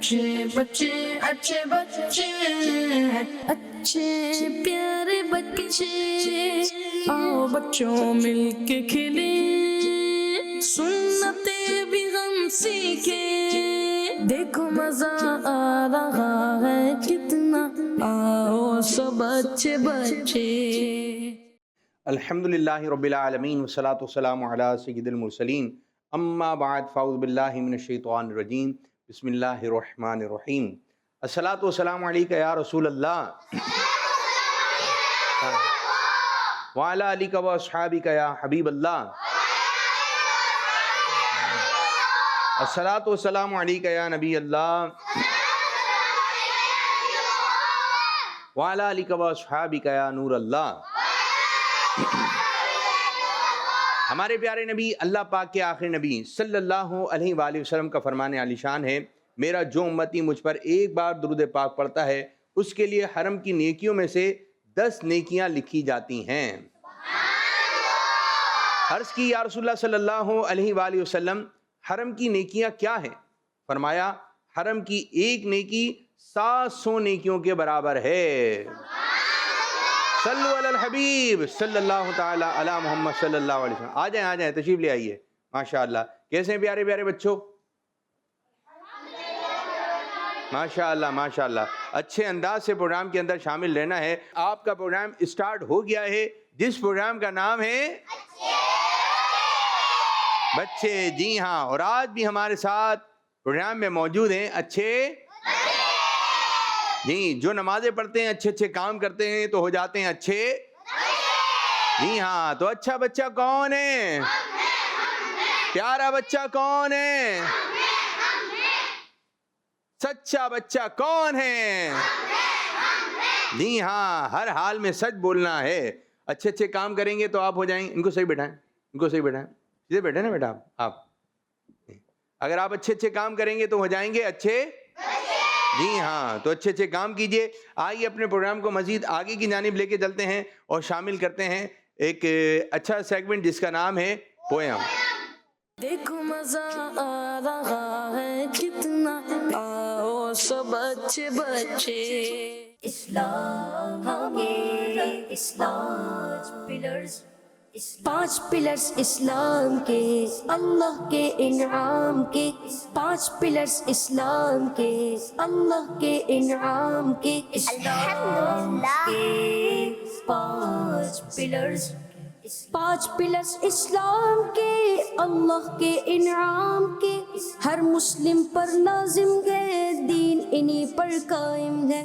अच्छे बच्चे अच्छे बच्चे अच्छे प्यारे बच्चे आओ बच्चों मिलके खेले सुन्नते भी हम सीखे देखो मजा आ रहा है कितना आओ सब अच्छे बच्चे। अल्हम्दुलिल्लाहि रब्बिल आलमीन वस्सलातु वस्सलामु अला सय्यिदिल मुरसलीन अम्मा बाद फ़अऊज़ु बिल्लाहि मिनश शैतानिर रजीम बिस्मिल्लाहिर रहमानिर रहीम अस्सलातु वस्सलामु अलैका या रसूल अल्लाह व अला आलिका व अस्हाबिका या हबीब अल्लाह अस्सलातु वस्सलामु अलैका या नबी अल्लाह व अला आलिका व अस्हाबिका या नूर अल्लाह। हमारे प्यारे नबी अल्लाह पाक के आखिरी नबी सल्लल्लाहु अलैहि वसल्लम का फरमान आलिशान है, मेरा जो उम्मती मुझ पर एक बार दुरूद पाक पढ़ता है उसके लिए हरम की नेकियों में से 10 नेकियां लिखी जाती हैं। अर्ज़ की या रसूलल्लाह सल्लल्लाहु अलैहि वसल्लम हरम की नेकियां क्या हैं? फरमाया हरम की एक नेकी 700 नेकियों के बराबर है। सल्लु अलल हबीब सल्लल्लाहु ताला अला मोहम्मद सल्लल्लाहु अलैहि वसल्लम। आ जाएं तशरीफ ले आइए। माशाअल्लाह, कैसे हैं प्यारे प्यारे बच्चों? माशाअल्लाह माशाअल्लाह, अच्छे अंदाज से प्रोग्राम के अंदर शामिल रहना है। आपका प्रोग्राम स्टार्ट हो गया है जिस प्रोग्राम का नाम है बच्चे। जी हाँ, और आज भी हमारे साथ प्रोग्राम में मौजूद हैं अच्छे जी, जो नमाजें पढ़ते हैं, अच्छे अच्छे काम करते हैं तो हो जाते हैं अच्छे। जी हाँ, तो अच्छा बच्चा कौन है? प्यारा बच्चा कौन है? सच्चा बच्चा कौन है? जी हाँ, हर हाल में सच बोलना है। अच्छे अच्छे काम करेंगे तो आप हो जाएंगे। इनको सही बैठाएं, इनको सही बैठाएं, सीधे बैठे ना बेटा आप। अगर आप अच्छे अच्छे काम करेंगे तो हो जाएंगे अच्छे। जी हाँ, तो अच्छे अच्छे काम कीजिए। आइए अपने प्रोग्राम को मजीद आगे की जानिब लेके चलते हैं और शामिल करते हैं एक अच्छा सेगमेंट जिसका नाम है पोयम। देखो मजा आ रहा है कितना आओ सब अच्छे बच्चे। इस्लाम हमारा इस्लाम पांच पिलर्स इस्लाम के, अल्लाह के इनाम के। 5 पिलर्स इस्लाम के, अल्लाह के इनाम के। इस्लाम के 5 पिलर्स, 5 पिलर्स इस्लाम के, अल्लाह के इनाम के। हर मुस्लिम पर लाजिम है दीन इन्हीं पर कायम है।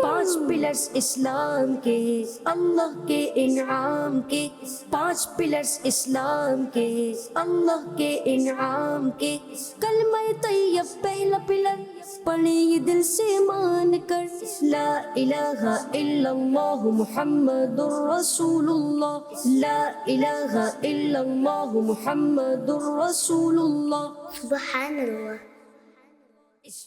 5 पिलर्स इस्लाम के, अल्लाह के इनाम के। 5 पिलर्स इस्लाम के, अल्लाह के इनाम के। कलमा तैयब पहला पिलर, पढ़े ये दिल से मान कर। ला इलाहा इल्लल्लाह मुहम्मदुर रसूलुल्लाह, ला इलाहा इल्लल्लाह मुहम्मदुर रसूलुल्लाह। सुब्हानअल्लाह।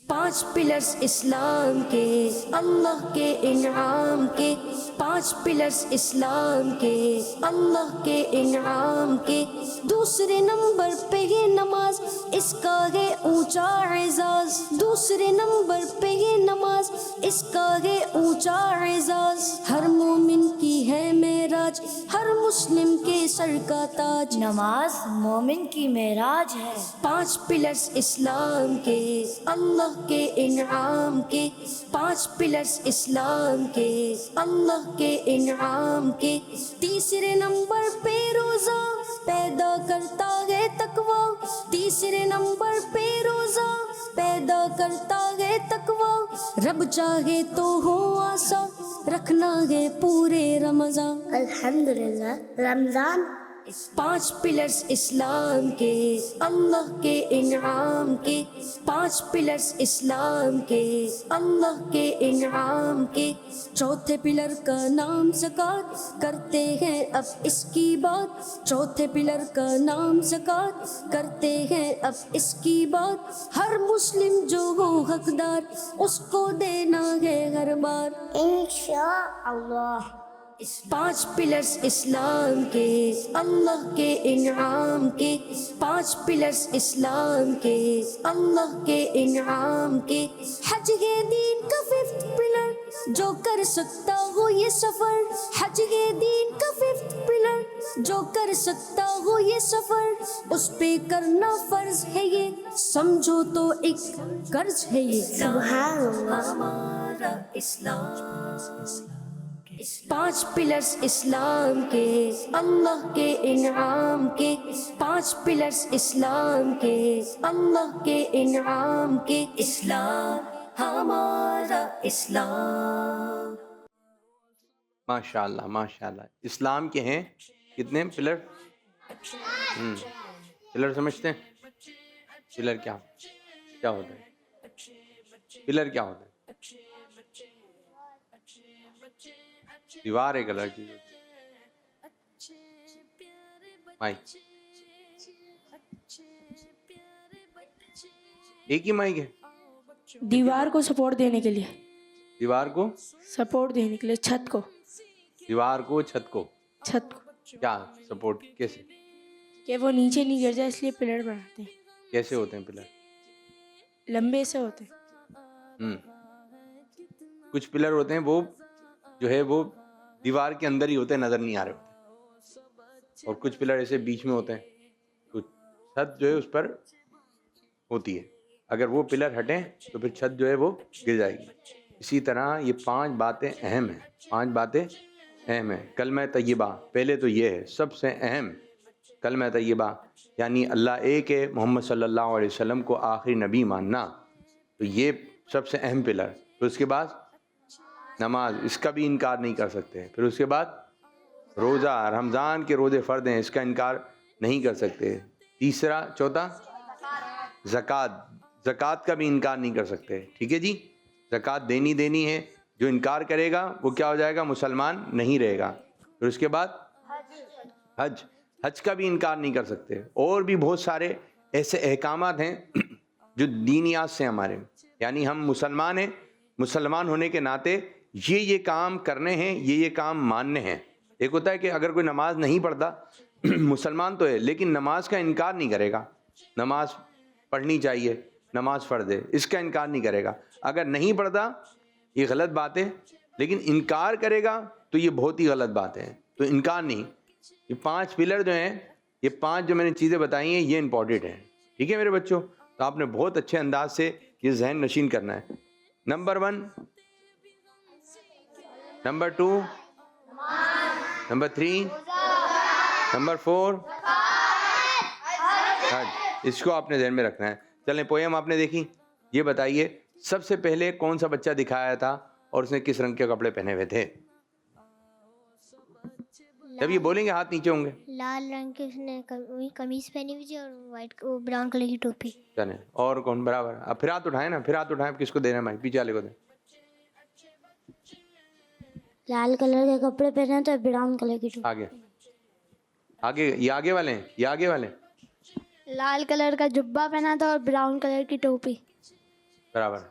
5 पिलर्स इस्लाम के, अल्लाह के इनाम के। 5 पिलर्स इस्लाम के, अल्लाह के इनाम के। दूसरे नंबर पे ये नमाज, इसका है ऊंचा एजाज। दूसरे नंबर पे ये नमाज, इसका है ऊंचा एजाज। हर मोमिन की है मेराज, हर मुस्लिम के सर का ताज। नमाज मोमिन की मेराज है। 5 पिलर्स इस्लाम के, अल्लाह के इनाम के। 5 पिलर्स इस्लाम के, अल्लाह के इनाम के। तीसरे नंबर पे रोजा पैदा करता है तकवा। तीसरे नंबर पे रोजा पैदा करता है तकवा। रब चाहे तो हो आसा, रखना है पूरे रमजान। अल्हम्दुलिल्लाह रमजान। 5 पिलर्स इस्लाम के, अल्लाह के इनाम के। 5 पिलर्स इस्लाम के, अल्लाह के इनाम के। चौथे पिलर का नाम ज़कात, करते हैं अब इसकी बात। चौथे पिलर का नाम ज़कात, करते हैं अब इसकी बात। हर मुस्लिम जो हो हकदार, उसको देना है हर बार इंशाअल्लाह। पांच पिलर्स इस्लाम के, अल्लाह के इनाम के। पांच पिलर्स इस्लाम के, अल्लाह के इनाम के। हज के दीन का फिफ्थ पिलर, जो कर सकता हो ये सफर। हज के दीन का फिफ्थ पिलर, जो कर सकता हो ये सफर। उस पे करना फर्ज है ये, समझो तो एक कर्ज है ये। सुभान अल्लाह हमारा इस्लाम। पांच पिलर्स इस्लाम के, अल्लाह के इनाम के। पांच पिलर्स इस्लाम के, अल्लाह के इनाम के। इस्लाम हमारा इस्लाम। माशाल्लाह माशाल्लाह। इस्लाम के हैं कितने पिलर? पिलर समझते हैं? पिलर क्या क्या होता है? पिलर क्या होता है? दीवार एक अलग चीज होती है। माइक एक ही माइक है? दीवार को सपोर्ट देने के लिए, दीवार को सपोर्ट देने के लिए, छत को, दीवार को छत को क्या सपोर्ट कैसे? कि वो नीचे नहीं गिर जाए, इसलिए पिलर बनाते हैं। कैसे होते हैं पिलर? लंबे से होते हैं। कुछ पिलर होते हैं वो जो है वो दीवार के अंदर ही होते हैं, नजर नहीं आ रहे होते। और कुछ पिलर ऐसे बीच में होते हैं। कुछ छत जो है उस पर होती है, अगर वो पिलर हटें तो फिर छत जो है वो गिर जाएगी। इसी तरह ये पांच बातें अहम हैं। पांच बातें अहम हैं। कलमा तय्यबा पहले तो ये है सबसे अहम। कलमा तय्यबा यानी अल्लाह एक है, मोहम्मद सल्लल्लाहु अलैहि वसल्लम को आखिरी नबी मानना, तो ये सबसे अहम पिलर। फिर उसके बाद नमाज, इसका भी इनकार नहीं कर सकते। फिर उसके बाद रोज़ा, रमज़ान के रोज़े फ़र्द हैं, इसका इनकार नहीं कर सकते। तीसरा चौथा ज़कात, ज़कात का भी इनकार नहीं कर सकते। ठीक है जी, ज़कात देनी है। जो इनकार करेगा वो क्या हो जाएगा? मुसलमान नहीं रहेगा। फिर उसके बाद हज, हज का भी इनकार नहीं कर सकते। और भी बहुत सारे ऐसे अहकामात हैं जो दीनियात से हमारे, यानी हम मुसलमान हैं, मुसलमान होने के नाते ये काम करने हैं, ये काम मानने हैं। एक होता है कि अगर कोई नमाज नहीं पढ़ता मुसलमान तो है लेकिन नमाज का इनकार नहीं करेगा, नमाज पढ़नी चाहिए, नमाज फ़र्ज़ है, इसका इनकार नहीं करेगा। अगर नहीं पढ़ता ये गलत बात है, लेकिन इनकार करेगा तो ये बहुत ही गलत बात है। तो इनकार नहीं। ये पांच पिलर जो हैं, ये पांच जो मैंने चीज़ें बताई हैं, ये इंपॉर्टेंट हैं। ठीक है मेरे बच्चों, तो आपने बहुत अच्छे अंदाज से ये जहन नशीन करना है। नंबर 1, नंबर 2, नंबर 3, नंबर 4 हज। इसको आपने ध्यान में रखना है। चलें, पोएम आपने देखी, ये बताइए सबसे पहले कौन सा बच्चा दिखाया था और उसने किस रंग के कपड़े पहने हुए थे? जब ये बोलेंगे हाथ नीचे होंगे। लाल रंग की उसने कमीज पहनी हुई थी और वाइट ब्राउन कलर की टोपी। चलें, और कौन? बराबर। अब फिर हाथ उठाए ना, फिर हाथ उठाए। किसको देना है माइक? पीछे वाले को दें। लाल कलर के कपड़े पहने तो ब्राउन कलर की टोपी। आगे आगे, ये आगे वाले हैं, ये आगे वाले। लाल कलर का जुब्बा पहना था और ब्राउन कलर की टोपी। बराबर।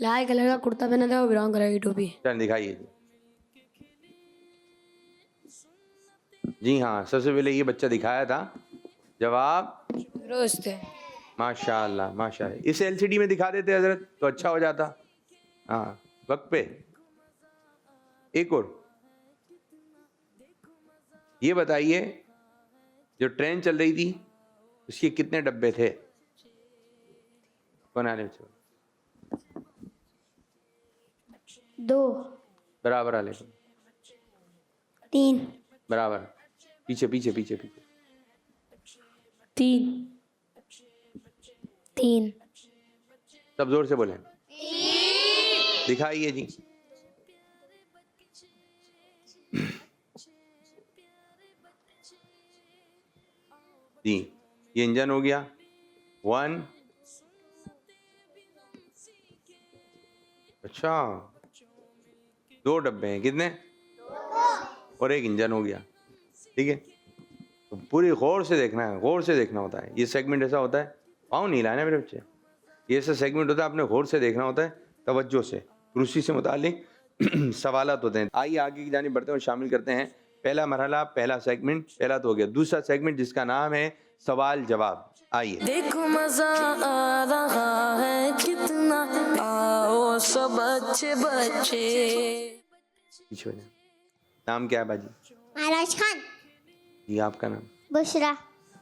लाल कलर का कुर्ता पहना था और ब्राउन कलर की टोपी। चल दिखाइए जी। जी हाँ, सबसे पहले ये बच्चा दिखाया था। जवाब दुरुस्त है। माशाल्लाह माशाल्लाह। इस एलसीडी में दिखा देते हजरत तो अच्छा हो जाता। हाँ, वक्त पे। एक और ये बताइए, जो ट्रेन चल रही थी उसके कितने डब्बे थे? कौन आले? 2, बराबर आले। 3, बराबर। पीछे पीछे पीछे पीछे। 3। सब जोर से बोले। दिखाइए जी। जी, ये इंजन हो गया। 1। अच्छा, 2 डब्बे हैं। कितने? और एक इंजन हो गया। ठीक है, तो पूरी गौर से देखना है, गौर से देखना होता है। ये सेगमेंट ऐसा होता है, पाँव नहीं लाना मेरे बच्चे, ये ऐसा सेगमेंट होता है, आपने गौर से देखना होता है, तवज्जो से, कुर्सी से मुतालिक सवालात होते हैं। आइए आगे की जानिब बढ़ते हैं और शामिल करते हैं पहला मरहला, पहला सेगमेंट। पहला तो हो गया। दूसरा सेगमेंट जिसका नाम है सवाल जवाब। आइए। देखो मजा आ रहा है कितना, आओ सब अच्छे बच्चे। पीछे हो जाए। नाम क्या है बाजी? महाराज खान। जी आपका नाम? बुशरा।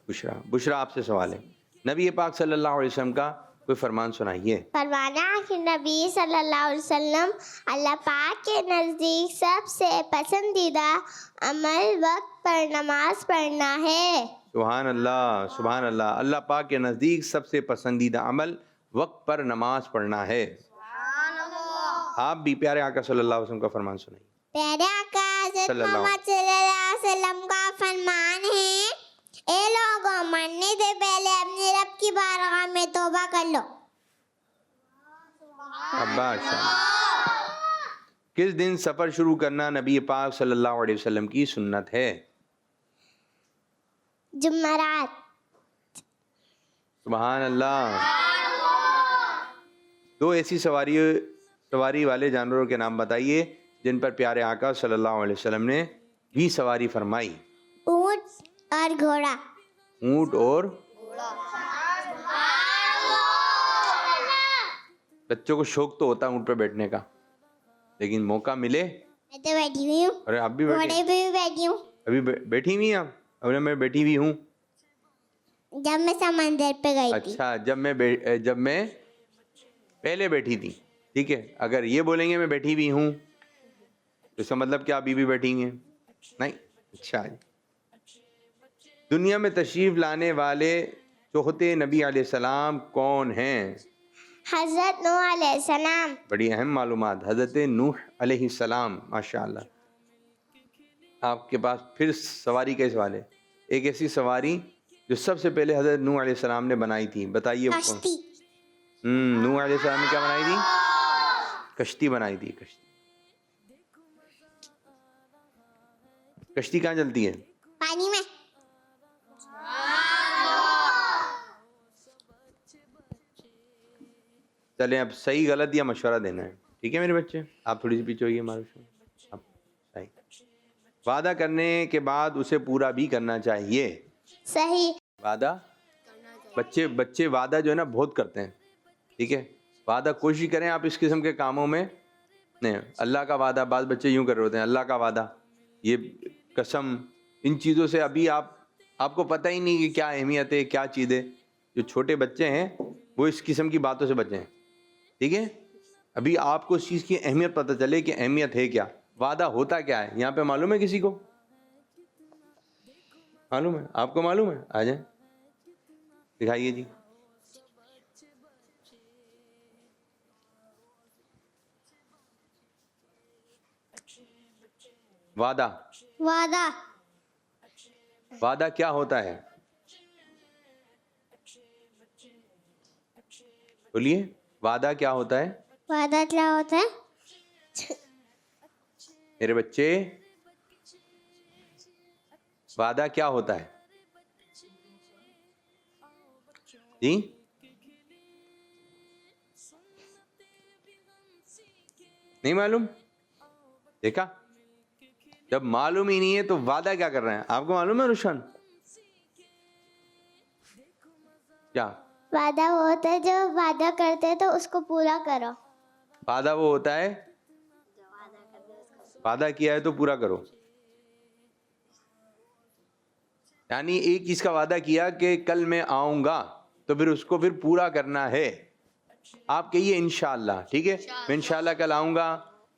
बुशरा। बुशरा आपसे सवाल है, नबी पाक सल्लल्लाहु अलैहि वसल्लम का कोई फरमान सुनाइए। फरमाना कि नबी सल्लल्लाहु अलैहि वसल्लम अल्लाह पाक के नज़दीक सबसे पसंदीदा अमल वक्त पर नमाज पढ़ना है। सुभान अल्लाह, सुभान अल्लाह। अल्लाह पाक के नज़दीक सबसे पसंदीदा अमल वक्त पर नमाज पढ़ना है। आप भी प्यारे आका सल्लल्लाहु अलैहि वसल्लम का फरमान सुनाइए। प्यारे आका हज़रत सल्लल्लाहु मोहम्मद सल्लल्लाहु अलैहि वसल्लम का फरमान है, ए लोगों, मरने से पहले अपने रब की बारगाह में तौबा कर लो। अब्बास। किस दिन सफ़र शुरू करना नबी पाक सल्लल्लाहु अलैहि वसल्लम की सुन्नत है? जुम्मरात। सुभान अल्लाह। दो ऐसी सवारी वाले जानवरों के नाम बताइए जिन पर प्यारे आका सल्लल्लाहु अलैहि वसल्लम ने भी सवारी फरमाई। ऊंट और घोड़ा। ऊंट और बच्चों को शौक तो होता है ऊंट पर बैठने का, लेकिन मौका मिले। मैं तो बैठी हुई हूँ, अरे आप भी घोड़े बैठे? पे भी बैठी हूँ। अभी बैठी हुई हैं आप? अभी मैं बैठी हुई हूँ। जब मैं समंदर पे गई थी। अच्छा, जब मैं पहले बैठी थी, ठीक है। अगर ये बोलेंगे मैं बैठी हुई हूँ तो इसका मतलब क्या अभी भी बैठी हैं? नहीं। अच्छा, दुनिया में तशरीफ लाने वाले चौथे नबी अलैहिस्सलाम कौन हैं? हजरत नूह अलैहिस्सलाम। बड़ी अहम मालूमात। हजरत नूह अलैहिस्सलाम, माशाअल्लाह। आपके पास फिर सवारी का सवाल है, एक ऐसी सवारी जो सबसे पहले हजरत नूह अलैहिस्सलाम ने बनाई थी, बताइए वो कौन? कश्ती। नूह अलैहिस्सलाम ने क्या बनाई थी? कश्ती बनाई थी। कश्ती कहाँ चलती है? पानी में। चलें, अब सही गलत या मशवरा देना है, ठीक है मेरे बच्चे? आप थोड़ी सी पीछे होइए मारूफ। अब सही। वादा करने के बाद उसे पूरा भी करना चाहिए। सही। वादा, बच्चे वादा जो है ना बहुत करते हैं, ठीक है। वादा कोशिश करें आप इस किस्म के कामों में नहीं। अल्लाह का वादा, बात बच्चे यूं कर रहे होते हैं, अल्लाह का वादा, ये कसम, इन चीज़ों से अभी आपको पता ही नहीं कि क्या अहमियत है, क्या चीज़ है। जो छोटे बच्चे हैं वो इस किस्म की बातों से बचें, ठीक है। अभी आपको इस चीज़ की अहमियत पता चले कि अहमियत है क्या, वादा होता क्या है। यहाँ पे मालूम है किसी को? मालूम है? आपको मालूम है? आ जाए, दिखाइए जी। वादा। वादा। वादा क्या होता है? बोलिए, वादा क्या होता है? वादा क्या होता है? मेरे बच्चे, वादा क्या होता है जी? नहीं मालूम? देखा, जब मालूम ही नहीं है तो वादा क्या कर रहे हैं? आपको मालूम है रुशन? क्या वादा वो होता है जो वादा करते हैं तो उसको पूरा करो। वादा वो होता है, वादा किया है तो पूरा करो। यानी एक चीज का वादा किया कि कल मैं आऊंगा, तो फिर उसको फिर पूरा करना है। आप कहिए इंशाअल्लाह, ठीक है, मैं इंशाअल्लाह कल आऊंगा।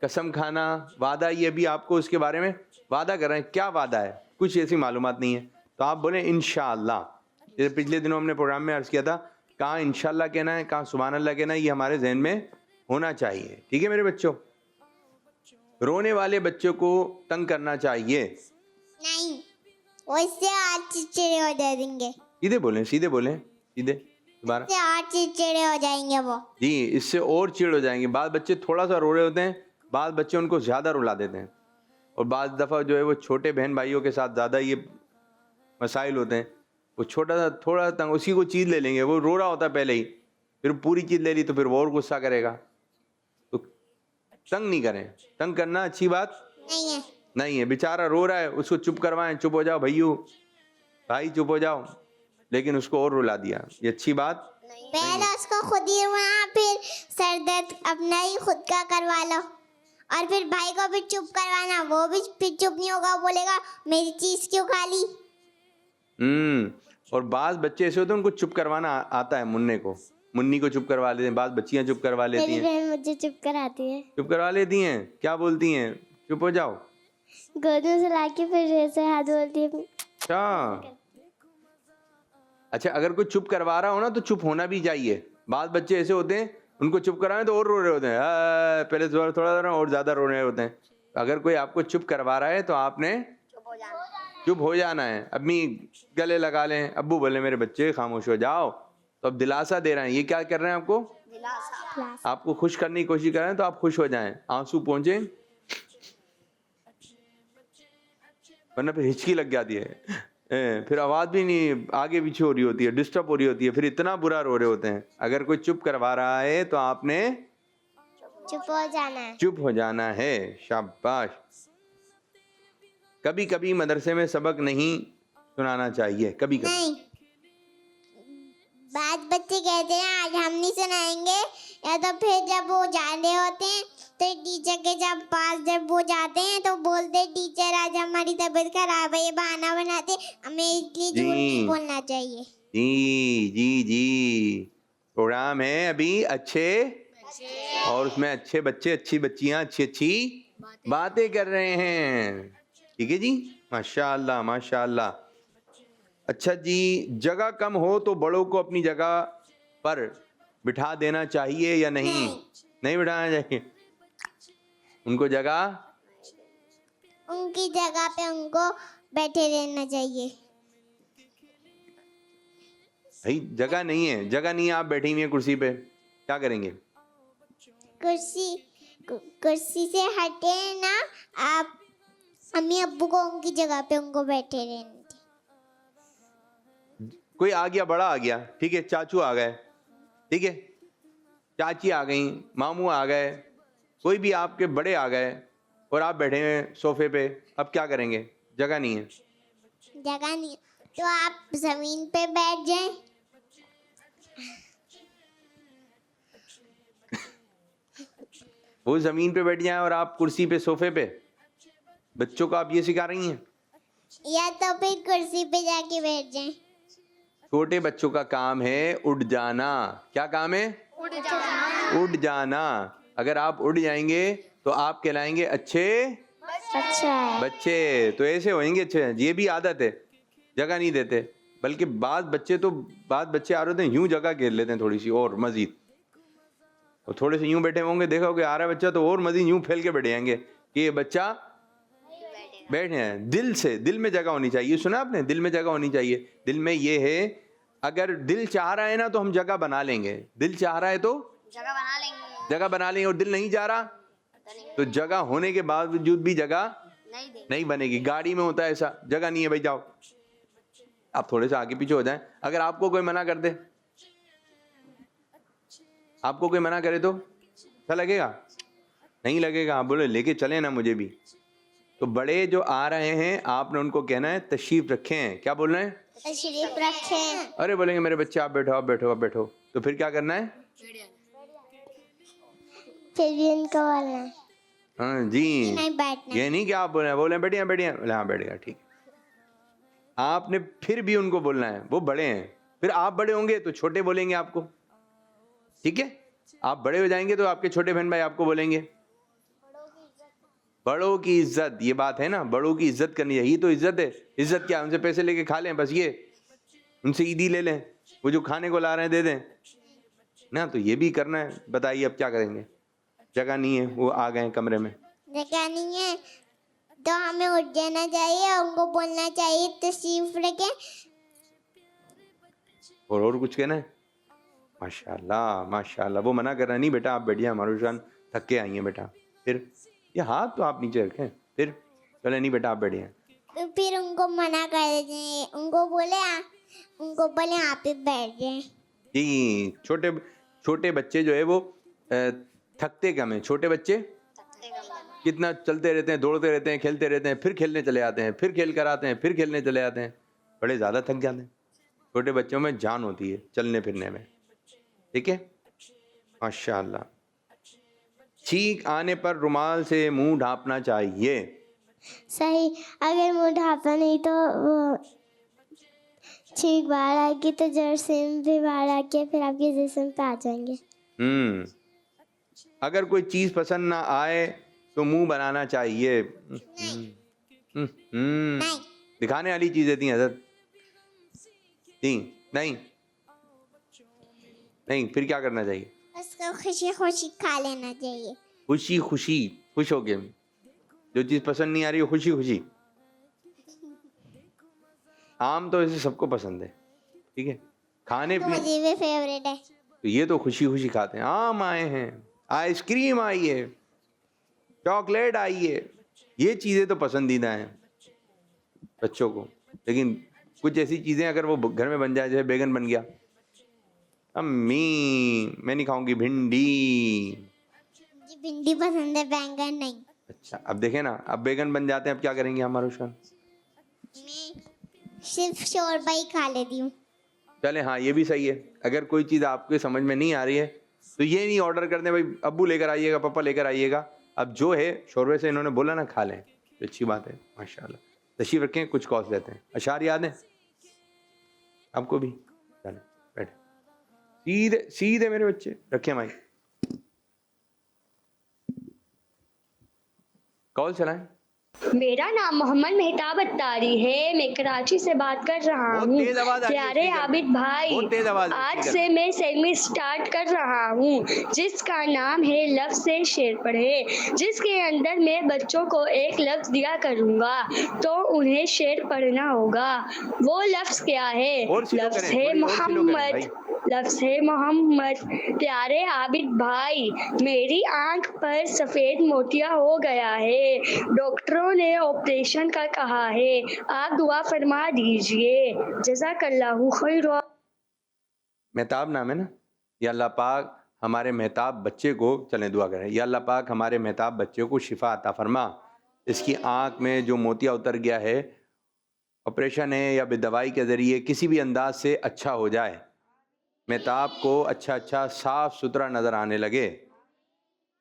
कसम खाना, वादा, ये भी आपको उसके बारे में वादा कर रहे हैं। क्या वादा है? कुछ ऐसी मालूमात नहीं है, तो आप बोले इंशाअल्लाह। जैसे पिछले दिनों हमने प्रोग्राम में अर्ज किया था, कहाँ इंशाअल्लाह कहना है, कहाँ सुभान अल्लाह कहना है, ये हमारे जहन में होना चाहिए, ठीक है मेरे बच्चों। रोने वाले बच्चों को तंग करना चाहिए नहीं, वो इससे और चिड़चिड़े हो जाएंगे। सीधे बोलें, सीधे बोलें, सीधे दोबारा। इससे और चिड़चिड़े हो जाएंगे वो। जी, इससे और चिड़ हो जाएंगे। बाद बच्चे थोड़ा सा रो रहे होते हैं, बाद बच्चे उनको ज़्यादा रुला देते हैं। और बाद दफ़ा जो है वो छोटे बहन भाइयों के साथ ज़्यादा ये मसाइल होते हैं। वो छोटा सा थोड़ा तंग, उसी को चीज़ ले लेंगे, वो रो रहा होता है पहले ही, फिर पूरी चीज़ ले ली तो फिर वो और गुस्सा करेगा। तो तंग नहीं करें। तंग करना अच्छी बात नहीं है। नहीं है। बेचारा रो रहा है, उसको चुप करवाएं, चुप हो जाओ भैयू, भाई चुप हो जाओ, लेकिन उसको और रुला दिया, ये अच्छी बात पहले उसको खुद ही रुलाना, फिर सर दर्द अपना ही खुद का करवा लो, और फिर भाई को भी चुप करवाना, वो भी फिर चुप नहीं होगा, बोलेगा मेरी चीज क्यों खा ली। और बाज बच्चे ऐसे होते हैं उनको चुप करवाना आता है। मुन्नी को चुप करवा लेते हैं, बाज बच्चियां चुप करवा लेती मेरी हैं। बहन मुझे चुप कराती है, चुप करवा लेती हैं, क्या बोलती हैं? चुप हो जाओ। गोद में सुला के फिर ऐसे हाथ बोलती है। अच्छा, अगर कोई चुप करवा रहा हो ना तो चुप होना भी चाहिए। बाज बच्चे ऐसे होते हैं, उनको चुप कराएं तो और रो रहे होते हैं, पहले थोड़ा और ज्यादा रो रहे होते हैं। अगर कोई आपको चुप करवा रहा है तो आपने चुप हो जाना है। अम्मी गले लगा लें, अब्बू बोले मेरे बच्चे खामोश हो जाओ, तो अब दिलासा दे रहे हैं। ये क्या कर रहे हैं? आपको खुश करने की कोशिश कर रहे हैं, तो आप खुश हो जाएं, आंसू पहुंचे, वरना फिर हिचकी लग जाती है, फिर आवाज भी नहीं आगे पीछे हो रही होती है, डिस्टर्ब हो रही होती है, फिर इतना बुरा रो रहे होते हैं। अगर कोई चुप करवा रहा है तो आपने चुप हो जाना है। चुप हो जाना है। शाबाश। कभी कभी मदरसे में सबक नहीं सुनाना चाहिए, कभी कभी नहीं, बात बच्चे कहते हैं आज हम नहीं सुनाएंगे, या तो फिर जब वो जा रहे होते हैं तो टीचर के जब पास जब वो जाते हैं तो बोलते टीचर आज हमारी तबीयत खराब है, ये बहाना बनाते, हमें इसलिए झूठ नहीं बोलना चाहिए। जी जी जी, प्रोग्राम है अभी अच्छे, और उसमें अच्छे बच्चे अच्छी बच्चियां अच्छी अच्छी बातें कर रहे हैं। ठीक है जी, माशाअल्लाह माशाअल्लाह। अच्छा जी, जगह कम हो तो बड़ों को अपनी जगह पर बिठा देना चाहिए या नहीं? नहीं बिठाना चाहिए, उनको जगह, उनकी जगह पे उनको बैठे रहना चाहिए। भाई जगह नहीं है, जगह नहीं है, आप बैठी हुई हैं कुर्सी पे, क्या करेंगे? कुर्सी से हटे ना आप, अम्मी अब्बू को उनकी जगह पे उनको बैठे रहने। कोई आ गया, बड़ा आ गया, ठीक है, चाचू आ गए, ठीक है, चाची आ गई, मामू आ गए, कोई भी आपके बड़े आ गए और आप बैठे हैं सोफे पे, अब क्या करेंगे? जगह नहीं है। जगह नहीं तो आप जमीन पे बैठ जाएं। वो जमीन पे बैठ जाएं और आप कुर्सी पे सोफे पे। बच्चों को आप ये सिखा रही हैं? या तो फिर कुर्सी पे जाके बैठ जाएं। छोटे बच्चों का काम है उड़ जाना। क्या काम है? उड़ जाना। अगर आप उड़ जाएंगे तो आप कहलाएंगे अच्छे अच्छा बच्चे। तो ऐसे होंगे अच्छे। ये भी आदत है, जगह नहीं देते, बल्कि बाद बच्चे आ रहे होते हैं यूं जगह घेर लेते हैं थोड़ी सी और मजीद, और थोड़े से यूं बैठे होंगे, देखोगे आ रहा है बच्चा तो और मजीद यूं फैल के बैठे जाएंगे कि ये बच्चा बैठे हैं। दिल से, दिल में जगह होनी चाहिए। सुना आपने? दिल में जगह होनी चाहिए। दिल में ये है, अगर दिल चाह रहा है ना तो हम जगह बना लेंगे। दिल चाह रहा है तो जगह बना लेंगे, और दिल नहीं चाह रहा तो जगह होने के बावजूद भी जगह नहीं बनेगी। गाड़ी में होता है ऐसा, जगह नहीं है भाई जाओ, आप थोड़े से आगे पीछे हो जाएं। अगर आपको कोई मना कर दे, आपको कोई मना करे तो अच्छा लगेगा? नहीं लगेगा। आप बोले लेके चले ना मुझे भी। तो बड़े जो आ रहे हैं आपने उनको कहना है तशरीफ रखें। क्या बोल रहे हैं? तशरीफ रखें। अरे बोलेंगे मेरे बच्चे आप बैठो, आप बैठो, आप बैठो, तो फिर क्या करना है? फिर भी उनको बोलना है हाँ जी, नहीं बैठना। ये नहीं कि आप बोले बैठिए बैठिए, हाँ बैठ गया, ठीक। आपने फिर भी उनको बोलना है, वो बड़े हैं। फिर आप बड़े होंगे तो छोटे बोलेंगे आपको, ठीक है? आप बड़े हो जाएंगे तो आपके छोटे बहन भाई आपको बोलेंगे। बड़ों की इज्जत, ये बात है ना, बड़ों की इज्जत करनी चाहिए। यही तो इज्जत है। इज्जत क्या? उनसे पैसे लेके खा लें बस, ये उनसे ईदी ले लें, वो जो खाने को ला रहे हैं दे दें ना, तो ये भी करना है। बताइए अब क्या करेंगे? जगह नहीं है, वो आ गए कमरे में, जगह नहीं है तो हमें उठ जाना चाहिए, उनको बोलना चाहिए तशरीफ रखें। और कुछ कहना है? माशाल्लाह माशाल्लाह। वो मना कर रहा है, नहीं बेटा आप बैठिए, हमारे शान थक के आई हैं बेटा। फिर ये हाथ तो आप नीचे रखें, फिर चले नहीं बेटा आप बैठिए। तो फिर उनको मना कर दें, उनको बोले आप ही बैठ जाएं। जी, छोटे बच्चे जो है वो थकते कम है। छोटे बच्चे कितना चलते रहते हैं, दौड़ते रहते हैं, खेलते रहते हैं, फिर खेलने चले आते हैं, फिर खेल कर आते हैं, फिर खेलने चले आते हैं, बड़े ज़्यादा थक जाते हैं। छोटे बच्चों में जान होती है चलने फिरने में, ठीक है, माशाल्लाह। छींक आने पर रुमाल से मुंह ढांपना चाहिए। सही, अगर मुंह ढांपा नहीं तो वो छींक बाहर आएगी तो जरासीम भी बाहर आके फिर आपके जिस्म पे आ जाएंगे। अगर कोई चीज़ पसंद ना आए तो मुंह बनाना चाहिए। दिखाने वाली चीज़ें थी हज़रत, थी नहीं, नहीं, फिर क्या करना चाहिए? उसको खुशी खुशी खा लेना चाहिए। खुशी खुशी, खुश हो के, जो चीज़ पसंद नहीं आ रही हो खुशी खुशी। आम तो ऐसे सबको पसंद है, ठीक है, खाने पीने मुझे भी फेवरेट है। तो ये तो खुशी खुशी खाते हैं। आम आए हैं, आइसक्रीम आई है, चॉकलेट आई है, ये चीज़ें तो पसंदीदा हैं बच्चों को। लेकिन कुछ ऐसी चीज़ें अगर वो घर में बन जाए, जैसे बैगन बन गया, अम्मी मैं नहीं खाऊंगी भिंडी। मुझे भिंडी पसंद है, बैंगन नहीं। अच्छा, अब देखें ना, अब बैगन बन जाते हैं, अब क्या करेंगे हम आरुषान? मैं सिर्फ शोरबा ही खा लेती हूँ। चले, हाँ ये भी सही है। अगर कोई चीज़ आपके समझ में नहीं आ रही है तो ये नहीं ऑर्डर करते भाई अब्बू लेकर आइएगा, पापा लेकर आइएगा। अब जो है शोरबे से इन्होंने बोला ना खा लें, तो अच्छी बात है, माशाल्लाह। तशरीफ रखें, कुछ कॉल्स लेते हैं। अशार याद है आपको भी? चले बैठे, सीधे सीधे मेरे बच्चे, रखें माइक, कॉल चलाएं। मेरा नाम मोहम्मद मेहताब अत्तारी है, मैं कराची से बात कर रहा बहुत हूँ। तेज आवाज आ रही है प्यारे स्पीकर में। आबिद भाई, बहुत तेज आवाज है आज स्पीकर से मैं सेगमेंट स्टार्ट कर रहा हूँ जिसका नाम है लफ्ज से शेर पढ़े, जिसके अंदर मैं बच्चों को एक लफ्ज दिया करूँगा तो उन्हें शेर पढ़ना होगा। वो लफ्ज क्या है? और स्लो लफ्ज करें, है थोड़ी और स्लो करें भाई। मोहम्मद, लफ्ज है मोहम्मद। प्यारे आबिद भाई, मेरी आंख पर सफेद मोतिया हो गया है, डॉक्टरों ने ऑपरेशन का कहा है, आप दुआ फरमा दीजिए, जज़ाकल्लाहु खैर। मेहताब नाम है ना? या अल्लाह पाक हमारे मेहताब बच्चे को, चलें दुआ करें, या अल्लाह पाक हमारे मेहताब बच्चे को शिफा अता फरमा। इसकी आंख में जो मोतिया उतर गया है, ऑपरेशन है या दवाई के ज़रिए किसी भी अंदाज से अच्छा हो जाए, मेहताब को अच्छा साफ़ सुथरा नज़र आने लगे।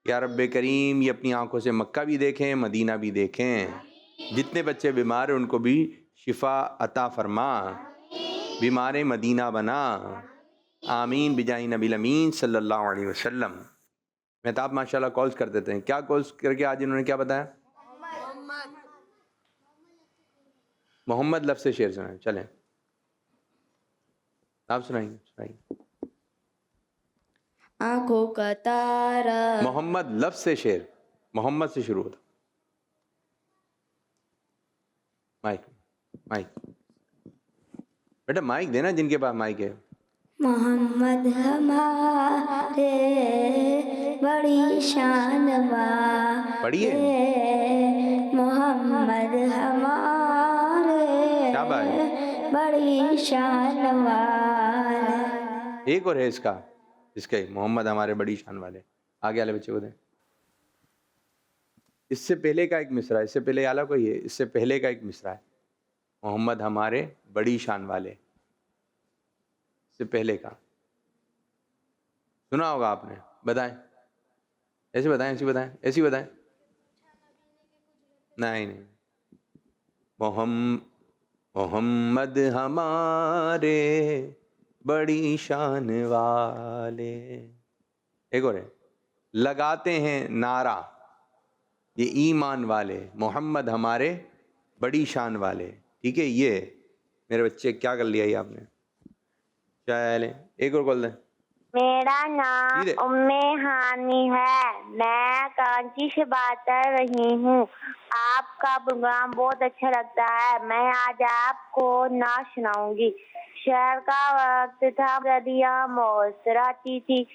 या रब्बे करीम ये अपनी आंखों से मक्का भी देखें, मदीना भी देखें। जितने बच्चे बीमार हैं उनको भी शिफा अता फरमा, बीमार मदीना बना। आमीन बिजाई नबी अमीन सल्लल्लाहु अलैहि वसल्लम। मेहताब माशाल्लाह कॉल्स कर देते हैं। क्या कॉल्स करके आज इन्होंने क्या बताया? मोहम्मद लफ्ज़ से शेर सुनाए। चलें आप सुनाइए। आंखों का तारा। मोहम्मद लफ्ज़ से शेर, मोहम्मद से शुरू होता। माइक बेटा, माइक देना जिनके पास माइक है। मोहम्मद हमारे बड़ी शान वाले, पढ़िए। मोहम्मद हमारे क्या बात है? बड़ी शान वाले। एक और है इसके मोहम्मद हमारे बड़ी शान वाले। आगे वाले बच्चे को दें। इससे पहले का एक मिसरा, इससे पहले आला कोई है, इससे पहले का एक मिसरा है, मोहम्मद हमारे बड़ी शान वाले, से पहले का सुना होगा आपने। बताएं, ऐसे बताएं, ऐसी बताएं। नहीं, मोहम्मद हमारे बड़ी शान वाले। एक और है, लगाते हैं नारा ये ईमान वाले, मोहम्मद हमारे बड़ी शान वाले। ठीक है, ये मेरे बच्चे क्या कर लिया ये आपने। चले एक और बोल दें। मेरा नाम उम्मे हानी है, मैं कराची से बात कर रही हूँ। आपका प्रोग्राम बहुत अच्छा लगता है। मैं आज आपको नाच सुनाऊंगी। शहर का वक्त था, गलियां मोसराती थी,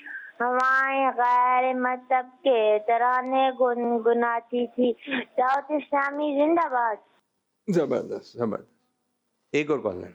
हवाएं गैर मतलब के तराने गुनगुनाती थी। दाऊद इस्लामी जिंदाबाद। जबरदस्त। एक और कॉल है।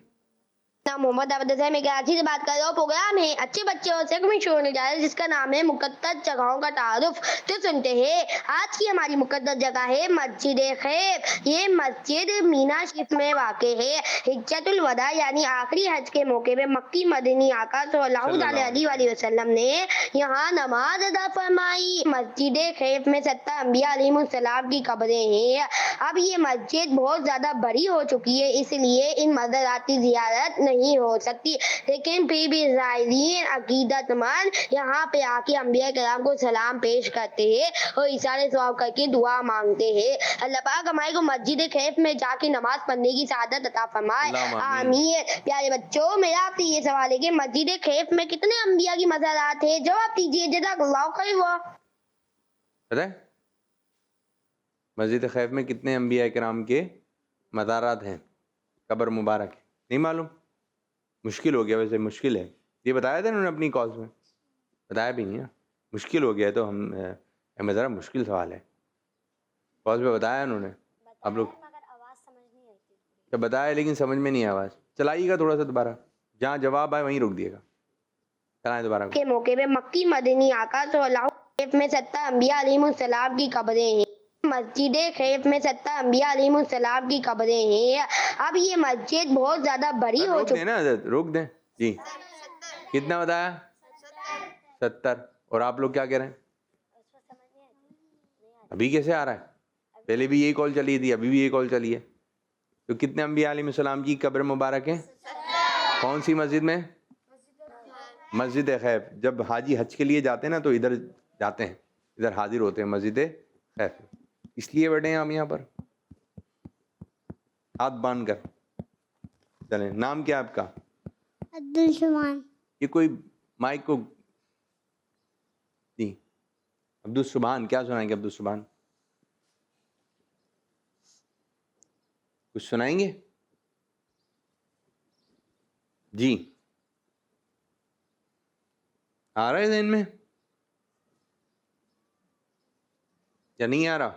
नाम मोहम्मद अब्दुल है, मैं कराची से बात कर रहा हूँ। प्रोग्राम है अच्छे बच्चे और सेगमेंट शुरू होने जा रहा है जिसका नाम है मुकद्दस जगहों का तारुफ। तो सुनते हैं, आज की हमारी मुकद्दस जगह है मस्जिद खैफ। ये मस्जिद मीना शरीफ में वाक़ है। हिज्जतुल वदा यानी आखिरी हज के मौके पे मक्की मदनी आका सल्लल्लाहु अलैहि वसल्लम ने यहाँ नमाज अदा फरमाई। मस्जिद खैफ में 70 अंबिया अलैहिमुस्सलाम की कब्रें हैं। अब ये मस्जिद बहुत ज्यादा बड़ी हो चुकी है, इसलिए इन मज़ाराती ज़ियारत नहीं हो सकती, लेकिन फिर भी ज़ायरीन अकीदतमंद यहाँ पे आके अंबिया किराम को सलाम पेश करते हैं और इशारे सवाब करके दुआ मांगते हैं। अल्लाह पाक हमारे को मस्जिद खैफ में जाके नमाज पढ़ने की सआदत अता फरमाए, आमीन। प्यारे बच्चों, मेरा आपसे ये सवाल है कि मस्जिद खैफ में कितने अंबिया की मज़ारात है? जवाब दीजिए। जज़ाकल्लाहु खैर। पता है मस्जिद खैफ में कितने अंबिया किराम के मज़ारात हैं, कब्र मुबारक है? नहीं मालूम? मुश्किल हो गया, वैसे मुश्किल है। ये बताया था उन्होंने अपनी कॉल्स में, बताया भी नहीं है। मुश्किल हो गया, तो हमें ज़रा मुश्किल सवाल है। कॉल्स में बताया उन्होंने, आप लोग तो बताया लेकिन समझ में नहीं आवाज़। चलाइएगा थोड़ा सा दोबारा, जहाँ जवाब आए वहीं रोक दिएगा। चलाएं दोबारा। के मौके पे मक्की मदनी आका सल्लल्लाहु अलैहि वसल्लम में 70 अंबिया अलैहिमुस्सलाम की कब्रें हैं। मस्जिद खैफ में 70 अंबिया अलैहिमुस्सलाम की कब्रें हैं। अब ये मस्जिद बहुत ज्यादा बड़ी हो चुकी है ना, रोक दें जी। कितना बताया? 70। और आप लोग क्या कह रहे हैं? अभी कैसे आ रहा है? पहले भी यही कॉल चली थी, अभी भी यही कॉल चली है। तो कितने अंबिया अलैहिमुस्सलाम की कब्र मुबारक है? कौन सी मस्जिद में? मस्जिद खैफ। जब हाजी हज के लिए जाते हैं ना, तो इधर जाते हैं, इधर हाजिर होते हैं मस्जिद खैफ। इसलिए बैठे हैं हम यहाँ पर हाथ बांध कर। चलें, नाम क्या है आपका? अब्दुल सुभान। ये कोई माइक को जी। अब्दुल सुभान, क्या सुनाएंगे? अब्दुल सुभान कुछ सुनाएंगे जी? आ रहा है ज़हन में या नहीं आ रहा?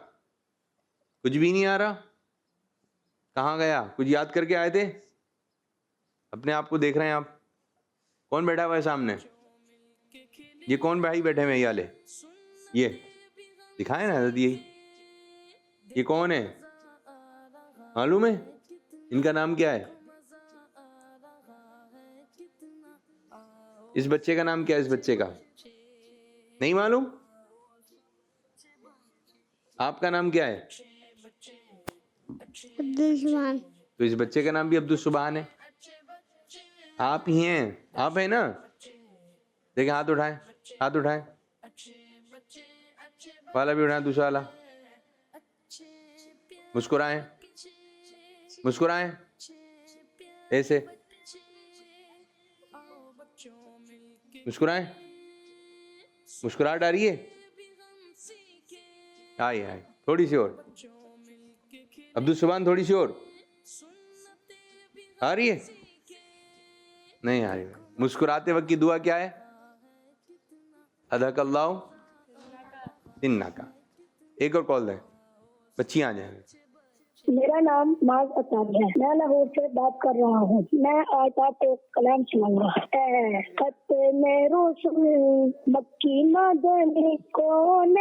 कुछ भी नहीं आ रहा? कहाँ गया? कुछ याद करके आए थे? अपने आप को देख रहे हैं आप? कौन बैठा हुआ है सामने? ये कौन भाई बैठे हुए? ये ये दिखाए ना ये कौन है? मालूम है? इनका नाम क्या है? इस बच्चे का नाम क्या है? इस बच्चे का नहीं मालूम? आपका नाम क्या है? अब्दुल सुभान। तो इस बच्चे का नाम भी अब्दुल सुभान है। आप ही हैं, आप है ना? देखिए, हाथ उठाएं, हाथ उठाएं। वाला भी उठाएं, दूसरा वाला। मुस्कुराएं, मुस्कुराएं ऐसे, मुस्कुराएं। मुस्कुराहट आ रही है? आई आई, थोड़ी सी और। अब्दुल सुभान, थोड़ी सी और आ रही है? नहीं आ रही। मुस्कुराते वक्त की दुआ क्या है? अदकल्लाहु सिन्नका। एक और कॉल दें, बच्चियां आ जाएंगे। मेरा नाम माज अताब है, मैं लाहौर से बात कर रहा हूँ। मैं आज आपको कलाम सुनाऊंगा। खत में रोशन मक्की मदनी कौन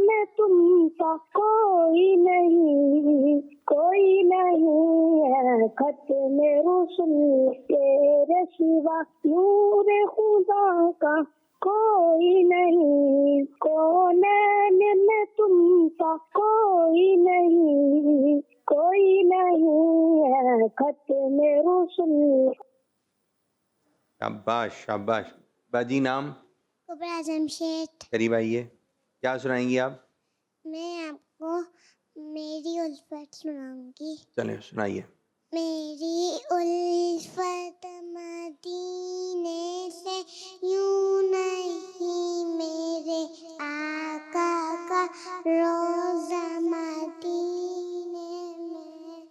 में तुम सा कोई नहीं, कोई नहीं है। खत में रोशन तेरे सिवा नूर खुदा का कोई नहीं, कौन में तुम सा कोई नहीं, कोई नहीं है। खत में रोशन। शाबाश शाबाश। बाजी नाम? कुबरा जमशेद। करीब आइए, क्या सुनाएंगी आप? मैं आपको मेरी उल्फत सुनाऊंगी। चलें, सुनाइए। मेरी उल्फत मदीने से यूं नहीं, मेरे आका का रोज़ा मदीने में।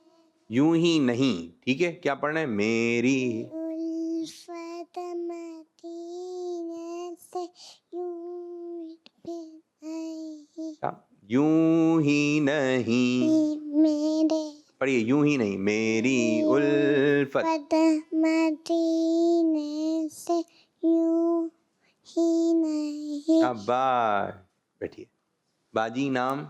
यूं ही नहीं, ठीक है? क्या पढ़ना है? मेरी उल्फत मदीने से यूं ही नहीं, यूं ही नहीं, मेरे पढ़िए, यूं ही नहीं, मेरी उल्फत। पद मदीने से यूं ही नहीं। शाबाश, बैठिए। बाजी नाम?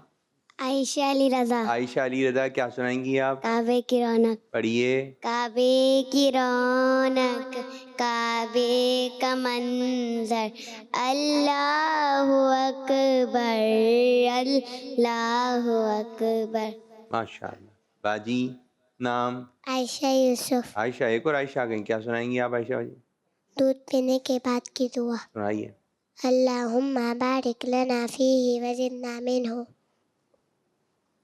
आयशा अली रजा। आयशा अली रजा। क्या सुनाएंगी आप? काबे की रौनक। पढ़िए। काबे की रौनक, काबे का मंजर, अल्लाहु अकबर, अल्लाहु अकबर। माशाल्लाह। बाजी नाम? आयशा यूसुफ। आयशा। एक और आयशा आ गई। क्या सुनाएंगी आप आयशा बाजी? दूध पीने के बाद की दुआ। सुनाइए। अल्लाहुम्मा बारिक लना फीही वज़िदना मिन्हु।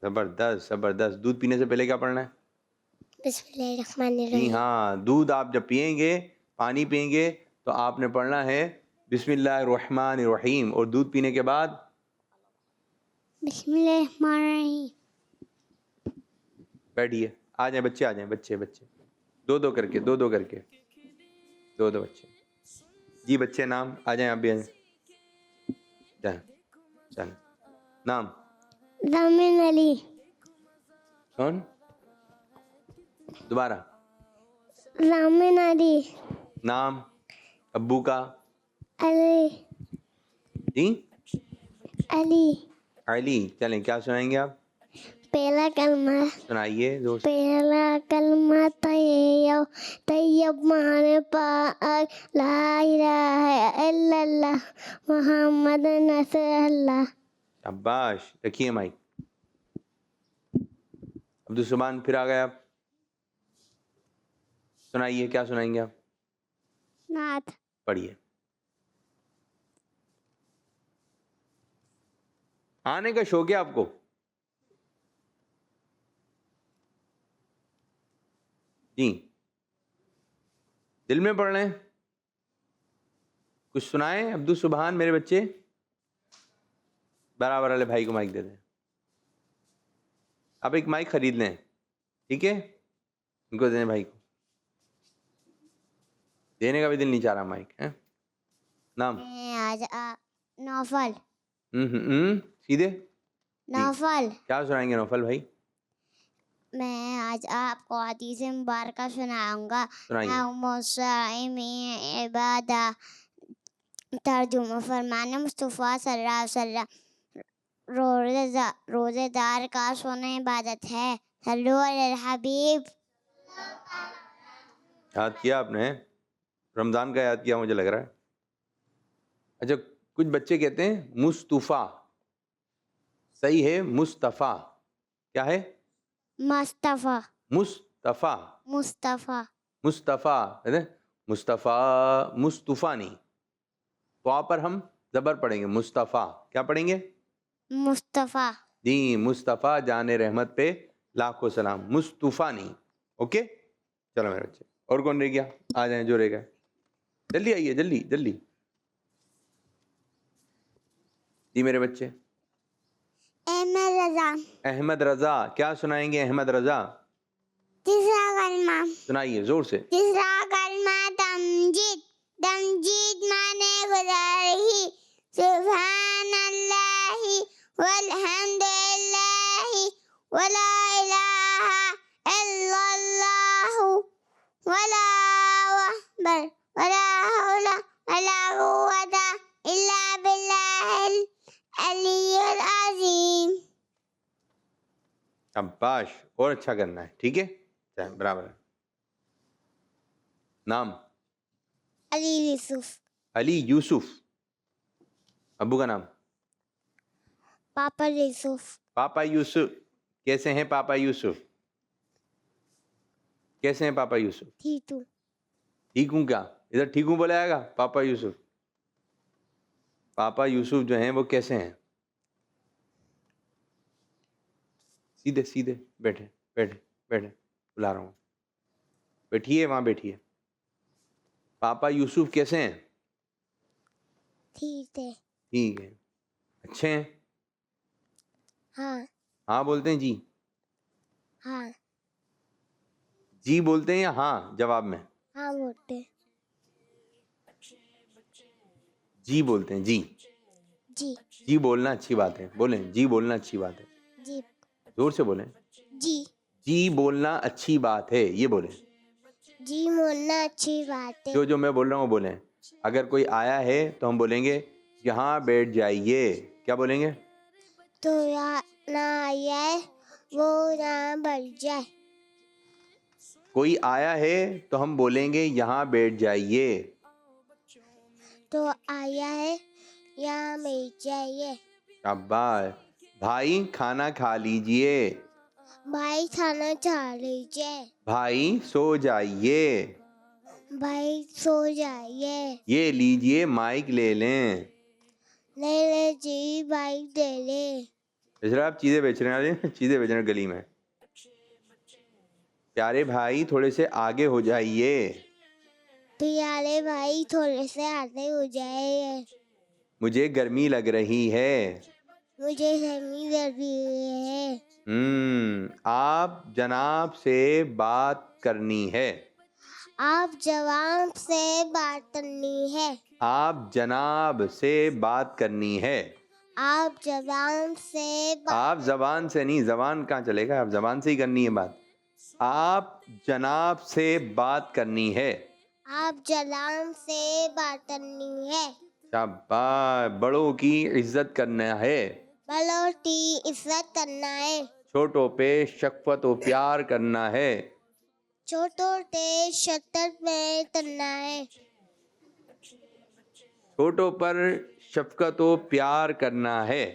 जबरदस्त जबरदस्त। दूध पीने से पहले क्या पढ़ना है? जी बिस्मिल्लाहिर्रहमानिर्रहीम। हाँ, दूध आप जब पिएंगे, पानी पिएंगे, तो आपने पढ़ना है बिस्मिल्लाहिर्रहमानिर्रहीम। और दूध पीने के बाद बिस्मिल्लाहिर्रहमानिर्रहीम। बैठिए। आ जाए बच्चे, आ जाए बच्चे, बच्चे दो दो करके, दो दो करके, दो दो बच्चे। जी बच्चे नाम? आ जाए, आप भी आ जाए। चल नाम? ज़मीन अली। कौन? दोबारा। ज़मीन अली। नाम? अब्बू का? अली। जी? अली। अली। चलें, क्या सुनाएंगे आप? पहला कलमा। सुनाइए जोर से। पहला कलमा तैयब, तैयब माने पाक, ला इलाहा इल्लल्लाह मुहम्मद रसूलुल्लाह। शाबाश। रखिए माइक। अब्दुल सुभान फिर आ गए आप। सुनाइए, क्या सुनाएंगे आप? नाथ। पढ़िए। आने का शौक है आपको? जी, दिल में पढ़ रहे हैं? कुछ सुनाएं अब्दुल सुभान मेरे बच्चे। बराबर वाले भाई को माइक दे दें। आप एक माइक खरीद लें, ठीक है? इनको दें भाई को। देने का भी दिल नहीं चाह रहा माइक है। नाम? आज नौफल। सीधे। नौफल। क्या सुनाएंगे नौफल भाई? मैं आज आपको हदीस मुबारक सुनाऊंगा। सुनाइए। इबादा। तर्जुमा फरमाने मुस्तफ़ा सल्लल्लाहु अलैहि वसल्लम, रोज़ेदार का सोना इबादत है। सल्लु अलल हबीब। याद किया आपने? रमज़ान का याद किया मुझे लग रहा है। अच्छा, कुछ बच्चे कहते हैं मुस्तफ़ा। सही है मुस्तफ़ा। क्या है? मुस्तफ़ा। मुस्तफ़ा। मुस्तफ़ा। मुस्तफ़ा है ना? मुस्तफ़ा, मुस्तफ़ा नहीं। तो पर हम ज़बर पढ़ेंगे, मुस्तफ़ा। क्या पढ़ेंगे? मुस्तफ़ा। जी, मुस्तफ़ा जाने रहमत पे लाखों सलाम, मुस्तफ़ा नहीं। ओके, चलो मेरे बच्चे। और कौन रह गया? आ जाए जो रह गया, जल्दी आइए, जल्दी जल्दी। जी मेरे बच्चे। अहमद रजा। अहमद रजा। क्या सुनाएंगे अहमद रजा? तीसरा कलमा। सुनाइए जोर से। तीसरा कलमा तमजीद। तमजीद माने गुजारही। सुब्हानल्लाहि वल्हम्दुलिल्लाहि वला इलाहा इल्लल्लाहु वल्लाहु अकबर वला हौला वला कुव्वता इल्ला बिल्लाहिल अलिय्यिल अज़ीम। शाबाश। और अच्छा करना है, ठीक है? बराबर है। नाम? अली यूसुफ। अली यूसुफ। अब्बू का नाम? पापा यूसुफ। पापा यूसुफ। कैसे हैं पापा यूसुफ? कैसे हैं पापा यूसुफ? ठीक हूँ। ठीक हूँ क्या? इधर ठीक हूँ बोला आएगा? पापा यूसुफ। पापा यूसुफ जो हैं वो कैसे हैं? सीधे सीधे बैठे बैठे बैठे, बुला रहा हूँ। बैठिए, वहाँ बैठिए। पापा यूसुफ कैसे हैं? ठीक है। ठीक है। अच्छे हैं? हाँ। हाँ बोलते हैं जी? हाँ। जी बोलते हैं या हाँ जवाब में? हाँ बोलते। जी बोलते हैं। जी जी। जी बोलना अच्छी बात है, बोलें जी बोलना अच्छी बात है। जी। जोर से बोलें। जी। जी बोलना अच्छी बात है, ये बोले। जी बोलना अच्छी बात है। जो मैं बोल रहा हूँ वो बोलें। अगर कोई आया है तो हम बोलेंगे यहाँ बैठ जाइए। क्या बोलेंगे? तो यहाँ ना आए वो ना बढ़ जाए। कोई आया है तो हम बोलेंगे यहाँ बैठ जाइए। तो आया है यहाँ बैठ जाइए। शाबाश। भाई खाना खा लीजिए। भाई खाना खा लीजिए। भाई सो जाइए। भाई सो जाइए। ये लीजिए माइक ले लें। नहीं ले जी भाई दे ले। बेचारा आप चीजें बेच रहे हैं, चीजें बेच रहे हैं गली में। प्यारे भाई थोड़े से आगे हो जाइए। प्यारे भाई थोड़े से आगे हो जाए। मुझे गर्मी लग रही है। मुझे गर्मी लग रही है। आप जनाब से बात करनी है। आप जवाब से बात करनी है। आप जनाब से बात करनी है। आप जवाब से आप जबान से नहीं, जबान कहाँ चलेगा, आप जबान से ही करनी है बात। आप जनाब से बात करनी है। आप जनाब से बात करनी है। शाबाश। बड़ों की इज्जत करना है। बड़ों की इज्जत करना है। छोटों पे शफ़क़त और प्यार करना है। छोटों पे शफ़क़त में करना है। छोटों पर शफ़क़त और प्यार करना है।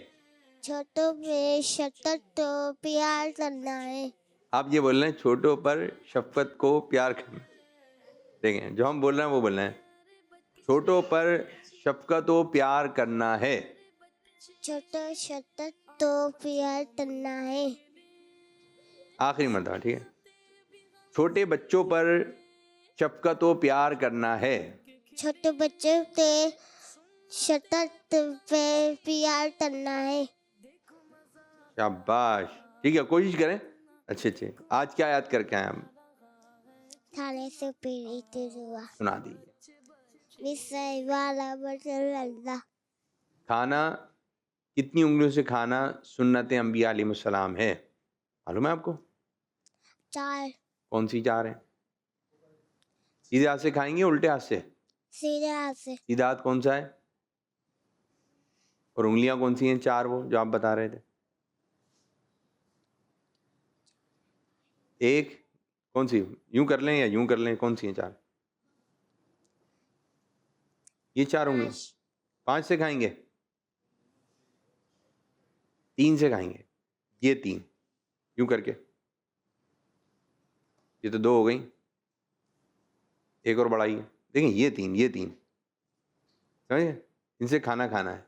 छोटों पे शफ़क़त तो प्यार करना है। आप ये बोल रहे हैं छोटों पर शफ़क़त को प्यार करना। देखें जो हम बोल रहे हैं वो बोल रहे हैं। छोटों पर शफ़क़त और प्यार करना है। छोटों शफ़क़त तो प्यार करना है। आखिरी मरतबा, ठीक है। छोटे बच्चों पर शफ़क़त और प्यार करना है। छोटे बच्चों पे शफ़क़त पे प्यार करना है। शाबाश। ठीक है, कोशिश करें। अच्छे। आज क्या याद करके आए हम? खाने से पीड़ित हुआ। सुना दीजिए। विषय वाला बचल अल्लाह। खाना कितनी उंगलियों से खाना सुन्नत अंबिया अलैहिस्सलाम है, मालूम है आपको? 4। कौन सी 4 है? सीधे हाथ से खाएंगे उल्टे हाथ से? सीधे हाथ से। सीधा हाथ कौन सा है? और उंगलियां कौन सी हैं 4 वो जो आप बता रहे थे? एक कौन सी, यूं कर लें या यूं कर लें, कौन सी हैं 4? ये 4 उंगली 5 से खाएंगे, 3 से खाएंगे। ये 3 यूं करके, ये तो 2 हो गई, एक और बढ़ाइए। देखें ये 3 समझिए, इनसे खाना खाना है,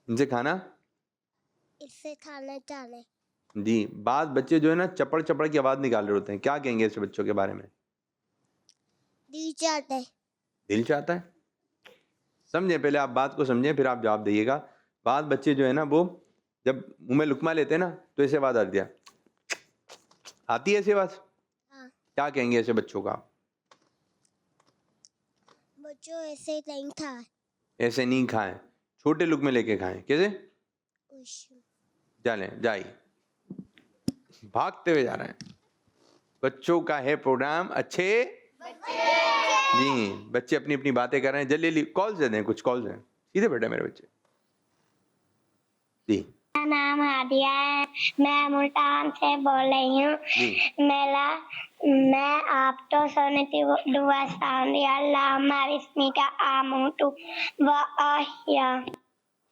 इनसे खाना, इससे खाना चाहे। जी। बात बच्चे जो है ना चपड़ की आवाज निकाल रहे होते हैं, क्या कहेंगे ऐसे बच्चों के बारे में? दिल चाहता है। दिल चाहता है। समझे, पहले आप बात को समझें फिर आप जवाब दिएगा। बात बच्चे जो है ना वो जब मुंह में लुकमा लेते हैं ना तो ऐसे आवाज आती है, आती है ऐसी आवाज। हाँ। क्या कहेंगे ऐसे बच्चों का? बच्चों ऐसे नहीं खाए। ऐसे नहीं खाएं, छोटे लुकमे लेके खाएं। कैसे? जाइए, भागते हुए जा रहे हैं। बच्चों का है प्रोग्राम, अच्छे जी। बच्चे अपनी अपनी बातें कर रहे हैं, जल्दी कॉल दे दें, कुछ कॉल दें। सीधे बैठे मेरे बच्चे जी। मेरा नाम हादिया है, मैं मुल्तान से बोल रही हूँ। मैं आप तो सुनती दुआ साउंडी अल्लाह हमारी इसमी का आमूटू व आहिया।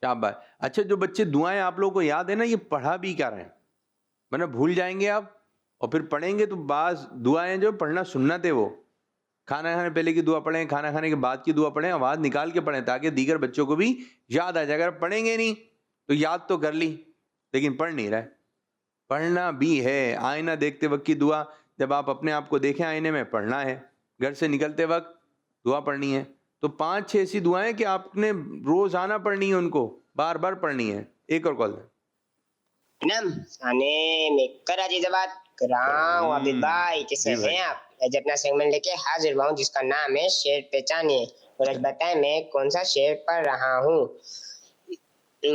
शाबाश। अच्छा, जो बच्चे दुआएं आप लोगों को याद है ना, ये पढ़ा भी कर रहे हैं, वरना भूल जाएंगे आप और फिर पढ़ेंगे तो बाज दुआएं जो पढ़ना सुन्नत है, वो खाना खाने पहले की दुआ पढ़ें, खाना खाने के बाद की दुआ पढ़ें, आवाज निकाल के पढ़ें ताकि दीगर बच्चों को भी याद आ जाए। अगर पढ़ेंगे नहीं तो याद तो कर ली लेकिन पढ़ नहीं रहे। पढ़ना भी है। आईना देखते वक्त की दुआ, जब आप अपने आप को देखें आईने में, पढ़ना है। घर से निकलते वक्त दुआ पढ़नी है। तो 5-6 ऐसी दुआएं कि आपने रोजाना पढ़नी है, उनको बार बार पढ़नी है। एक और कॉल नम साने में कराची से बात कर रहा हूँ। अभी भाई कैसे हैं आप? आज अपना सेगमेंट लेके हाजिर हुआ हूँ जिसका नाम है शेर पहचानिए। और आज बताएं मैं कौन सा शेर पढ़ रहा हूँ। जज़ाकल्लाहु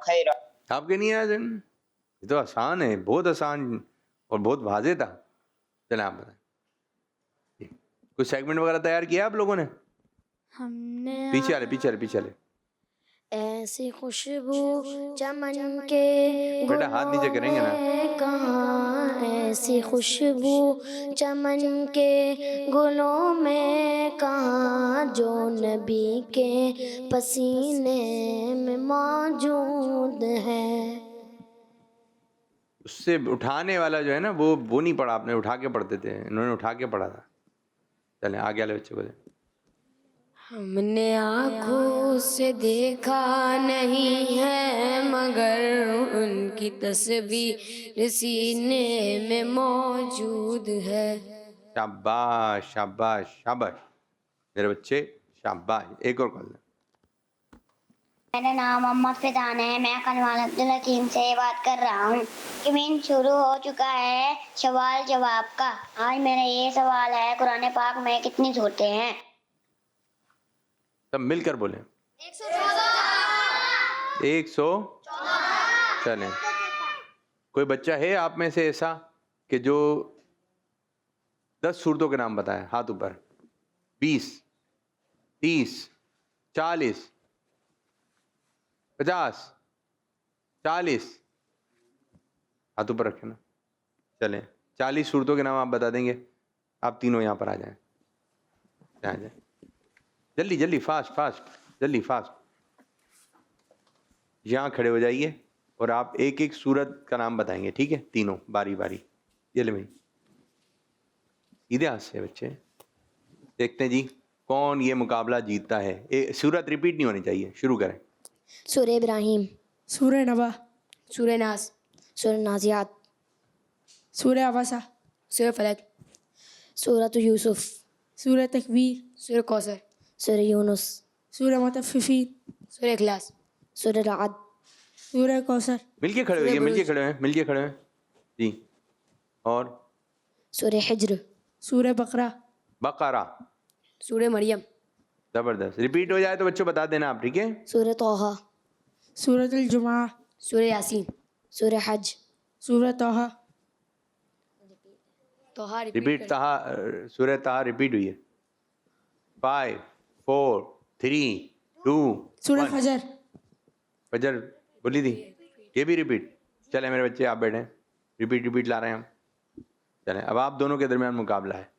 खैर। आपके नहीं आया जन? ये तो आसान है, बहुत आसान और बहुत वाज़ेह था। चलें आप बताएं, कुछ सेगमेंट वगैरह तैयार किया आप लोगों ने? हमने पीछे वाले ऐसी खुशबू चमन के बेटा हाथ नीचे करेंगे ना। कहाँ ऐसी खुशबू चमन के गुलों में कहाँ जो नबी के पसीने में मौजूद है। उससे उठाने वाला जो है ना वो नहीं पढ़ा आपने, उठा के पढ़ते थे, इन्होंने उठा के पढ़ा था। चलें आगे वाले बच्चे को दें। हमने आँखों से देखा नहीं है मगर उनकी तस्वीर सीने में मौजूद है। शाबाश शाबाश शाबाश मेरे बच्चे, शाबाश। एक और कॉल दें। मेरा नाम मोहम्मद फिदान है। मैं कलवाल अब्दुल हकीम से बात कर रहा हूँ। इवेंट शुरू हो चुका है सवाल जवाब का। आज मेरा ये सवाल है, कुरान पाक में कितनी सूरतें हैं? सब मिलकर बोले। 114। चलें, कोई बच्चा है आप में से ऐसा कि जो 10 सूरतों के नाम बताए? हाथ ऊपर। 20, 30, 40, 50, 40, हाथ ऊपर रखें ना। चलें, 40 सूरतों के नाम आप बता देंगे। आप तीनों यहाँ पर आ जाएं, आ जाएं जल्दी जल्दी, फास्ट जल्दी फास्ट। यहाँ खड़े हो जाइए और आप एक एक सूरत का नाम बताएंगे, ठीक है? तीनों बारी बारी। ये ले भाई, सीधे हाथ से बच्चे। देखते हैं जी कौन ये मुकाबला जीतता है। सूरत रिपीट नहीं होनी चाहिए। शुरू करें। सूरह इब्राहिम, सूरह नबा, सूरह नास, सूरह नाजियात, सूरह अवासा, सूरह फलक, सूरह यूसुफ, सूरह तकवीर, सूरह कौसर, सूरह यूनुस, सूरह मुतफ्फिफीन, सूरह इखलास, सूरह राअद, सूरह कौसर। मिलके खड़े होइए, मिलके खड़े हैं जी। और सूरह हिज्र, सूरह बकरा, बकरा, सूरह मरियम, जबरदस्त। रिपीट हो जाए तो बच्चों बता देना आप, ठीक है? सूरह तौहा, सूरह अल जुमा, सूरह यासीन, सूरह हज, सूरह तौहा, तौहा रिपीट। तहा, सूरह तहा रिपीट हुई है। 5, 4, 3, 2, सूरह फजर, फजर बोली थी, ये भी रिपीट। चले मेरे बच्चे आप बैठे, रिपीट ला रहे हैं हम। चले, अब आप दोनों के दरमियान मुकाबला है।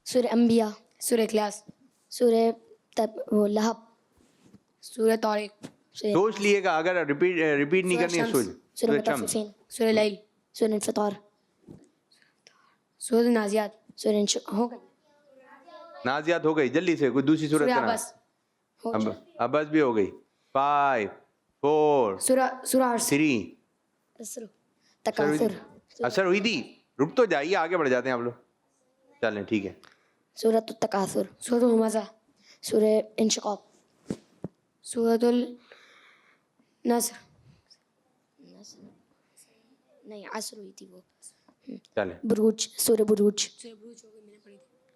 सूरह अंबिया, सूरह इखलास, सूरह लहब, सूरह तारिक, सोच लिएगा, अगर रिपीट नहीं करनी है सोच। सूरह मुतफ्फिफीन, सूरह लैल, सूरह इन्फितार, सूरह नाजियात, सूरह हो गई। नाजियात हो गई, जल्दी से कोई दूसरी सूरत सूरह का नाम। अबस, अबस भी हो गई। 5, 4, सूरह अर्स, 3। तकासुर, असर हुई थी। रुक तो जाइए, आगे बढ़ जाते हैं आप लोग। चलें ठीक है। सूरह तकासुर, सूरह हुमज़ा, सूरह इंशिक़ाक़, सूरह नस्र, नहीं असर हुई थी वो। चलें, बुरूज, सूरह बुरूज,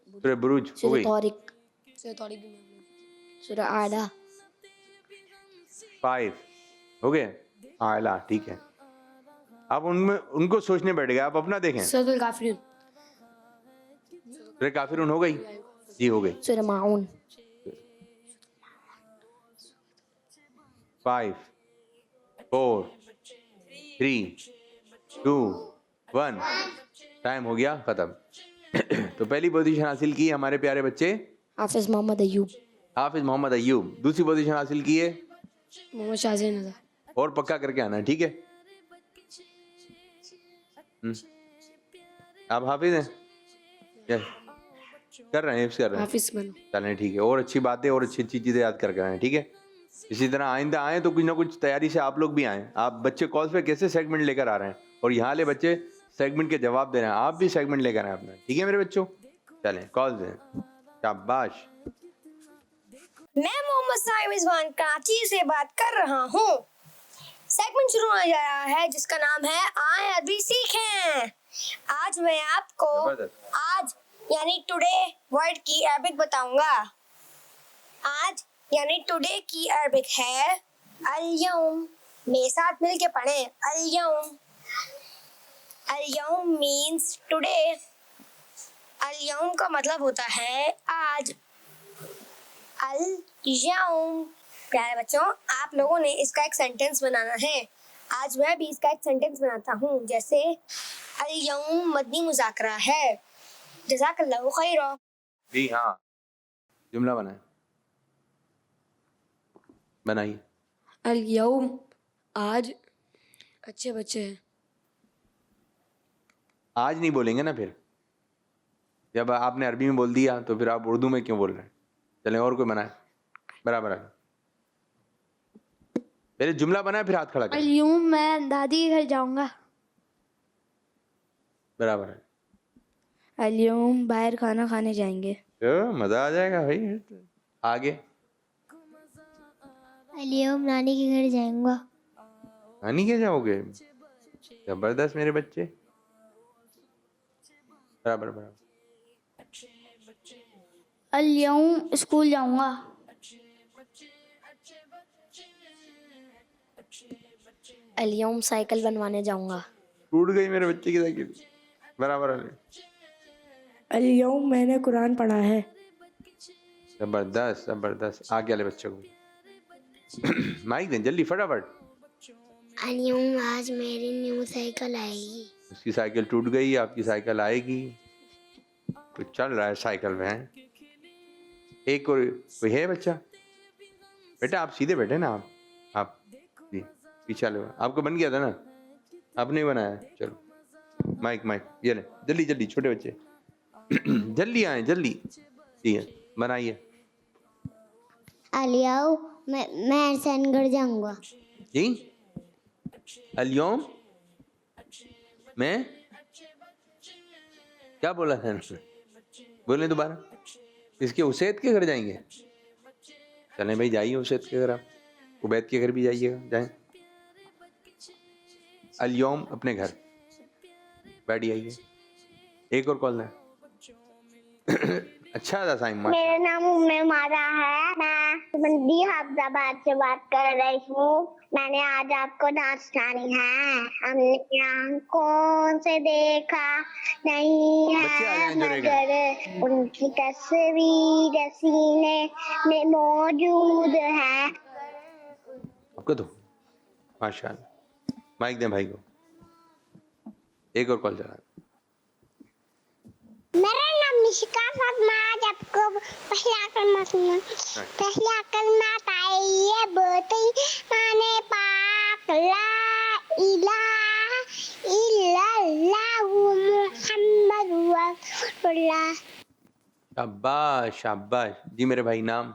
सूरह बुरूज हो सूरह गई। तारिक, सूरह आला, 5 हो गए। आला, ठीक है। आप उनमें उनको सोचने बैठ गए, आप अपना देखें। सूरह काफिरून, सूरह काफिरून हो गई जी, हो गई। सूरह माऊन, 5, 4, 3, 2, 1। टाइम हो गया खत्म। तो पहली पोजीशन हासिल की हमारे प्यारे बच्चे हाफिज मोहम्मद अयूब, हाफिज मोहम्मद अयूब। दूसरी पोजीशन हासिल की है मोहम्मद शाहज़ेब नज़र। और पक्का करके आना है, ठीक है? आप हाफिज हैं? यस, कर रहे हैं, हिफ्ज़ कर रहे हैं। हाफिज बनो। चलें ठीक है। और अच्छी बातें और अच्छी अच्छी चीज़ें याद करके आए, ठीक है? इसी तरह आइंदा आएँ तो कुछ ना कुछ तैयारी से आप लोग भी आएँ। आप बच्चे कॉल पे कैसे सेगमेंट लेकर आ रहे हैं और यहाँ ले बच्चे सेगमेंट के जवाब दे रहे हैं, आप भी सेगमेंट लेकर आए अपना, ठीक है मेरे बच्चों? चलें कॉल दें। शाबाश। मैं मोहम्मद साइम रिजवान कराची से बात कर रहा हूँ। सेगमेंट शुरू होने जा रहा है जिसका नाम है आए अरबी सीखें। आज मैं आपको जबरदस्त। आज यानी टुडे वर्ड की अरबिक बताऊंगा। आज यानी टुडे की अरबिक है अल-यौम। मेरे साथ मिलके पढ़ें अल-यौम। अल-यौम मीन्स टुडे। अल-यौम का मतलब होता है आज। अल-यौम। प्यारे बच्चों, आप लोगों ने इसका एक सेंटेंस बनाना है। आज मैं भी इसका एक सेंटेंस बनाता हूँ। जैसे अल-यौम मदनी मुज़ाकरा है। जज़ाकल्लाहु खैरा। जी हाँ, जुमला बनाइए। अल-यौम आज अच्छे बच्चे हैं। आज नहीं बोलेंगे ना, फिर जब आपने अरबी में बोल दिया तो फिर आप उर्दू में क्यों बोल रहे हैं? चलें और कोई बनाए बराबर है। पहले जुमला बनाए फिर हाथ खड़ा करें। अल-यौम मैं दादी के घर जाऊंगा। बराबर है। अल-यौम बाहर खाना खाने जाएंगे। तो मजा आ जाएगा भाई। आगे अल-यौम नानी के घर जाऊंगा। नानी के जाओगे? जबरदस्त मेरे बच्चे। बराबर बराबर। अल-यौम स्कूल जाऊंगा। अल-यौम साइकिल बनवाने जाऊंगा। टूट गई मेरे बच्चे की साइकिल। बराबर है। अल-यौम मैंने कुरान पढ़ा है। जबरदस्त जबरदस्त। आगे वाले बच्चे को माइक दें जल्दी फटाफट। अल-यौम आज मेरी न्यू साइकिल आएगी। उसकी साइकिल टूट गई, आपकी साइकिल आएगी। तो चल रहा है साइकिल में। एक और कोई है बच्चा? बेटा आप सीधे बैठे ना। आप जी पीछे वाले आपको बन गया था ना, आपने बनाया। चलो माइक माइक ये ले जल्दी जल्दी छोटे बच्चे जल्दी आए जल्दी। ठीक है बनाइए। अल-यौम मैं हसनगढ़ जाऊंगा। जी अल-यौम मैं क्या बोला था? बोले दोबारा। इसके उसैद के घर जाएंगे? चलें भाई जाइए उसैद के घर। आप उबैद के घर भी जाइएगा, जाएं। अल-यौम अपने घर बैठ जाइए। एक और कॉल है। अच्छा था साइम। मेरा नाम उम्मे मारा है। मैं मंदी हैदराबाद से बात कर रही हूँ। मैंने आज आपको डांस सुनानी है। हमने आंखों से देखा नहीं बच्चे आ है जाएं जुड़ेगा। मगर उनकी तस्वीर सीने में मौजूद है। आपको तो माशाल्लाह। माइक दें भाई को। एक और कॉल चला। मेरा नाम निशिका फातिमा। आज आपको पहला कलमा सुना। पहला कलमा तैयबती माने पाक ला इलाहा इल्लल्लाह मुहम्मदुर रसूलुल्लाह। शाबाश शाबाश। जी मेरे भाई नाम?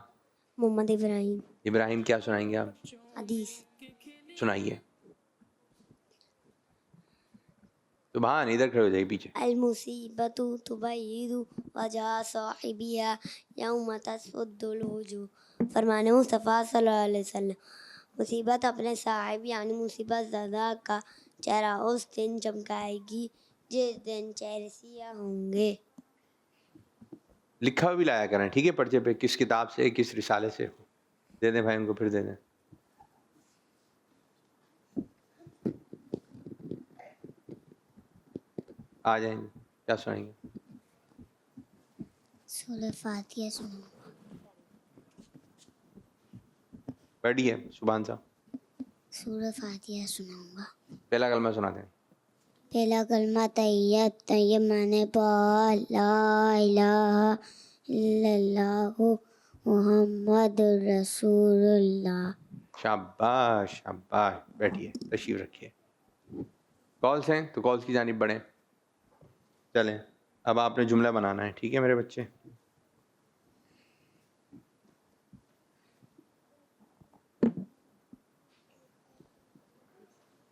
मोहम्मद इब्राहिम। इब्राहिम। क्या सुनाएंगे आप? हदीस। सुनाइए। सुभान। इधर खड़े हो जाइए पीछे। अल मुसीबतु तुबय्यिदु वजा साहिबिया यौम तस्वद्दुल वजूह। फरमाने मुस्तफ़ा सल्लल्लाहु अलैहि वसल्लम, मुसीबत अपने साहिब यानी मुसीबत ज़दा का चेहरा उस दिन चमकाएगी जिस दिन चेहरे सिया होंगे। लिखा हुआ भी लाया करें, ठीक है, पर्चे पे। किस किताब से, किस रिसाले से। दे दें भाई उनको, फिर दे दें। आ जाएंगे। क्या सुनाएंगे? सूरह फातिहा सुनाऊंगा। बैठिए सुभान साहब। सूरह फातिहा सुनाऊंगा। पहला कलमा सुनाते हैं। पहला कलमा तैयब। तैयब माने पाक ला इलाहा इल्लल्लाहु मुहम्मदुर रसूलुल्लाह। शाबाश शाबाश। बैठिए, तशरीफ रखिए। कॉल्स हैं तो कॉल्स की जानिब बढ़ें। चलें, अब आपने जुमला बनाना है, ठीक है मेरे बच्चे?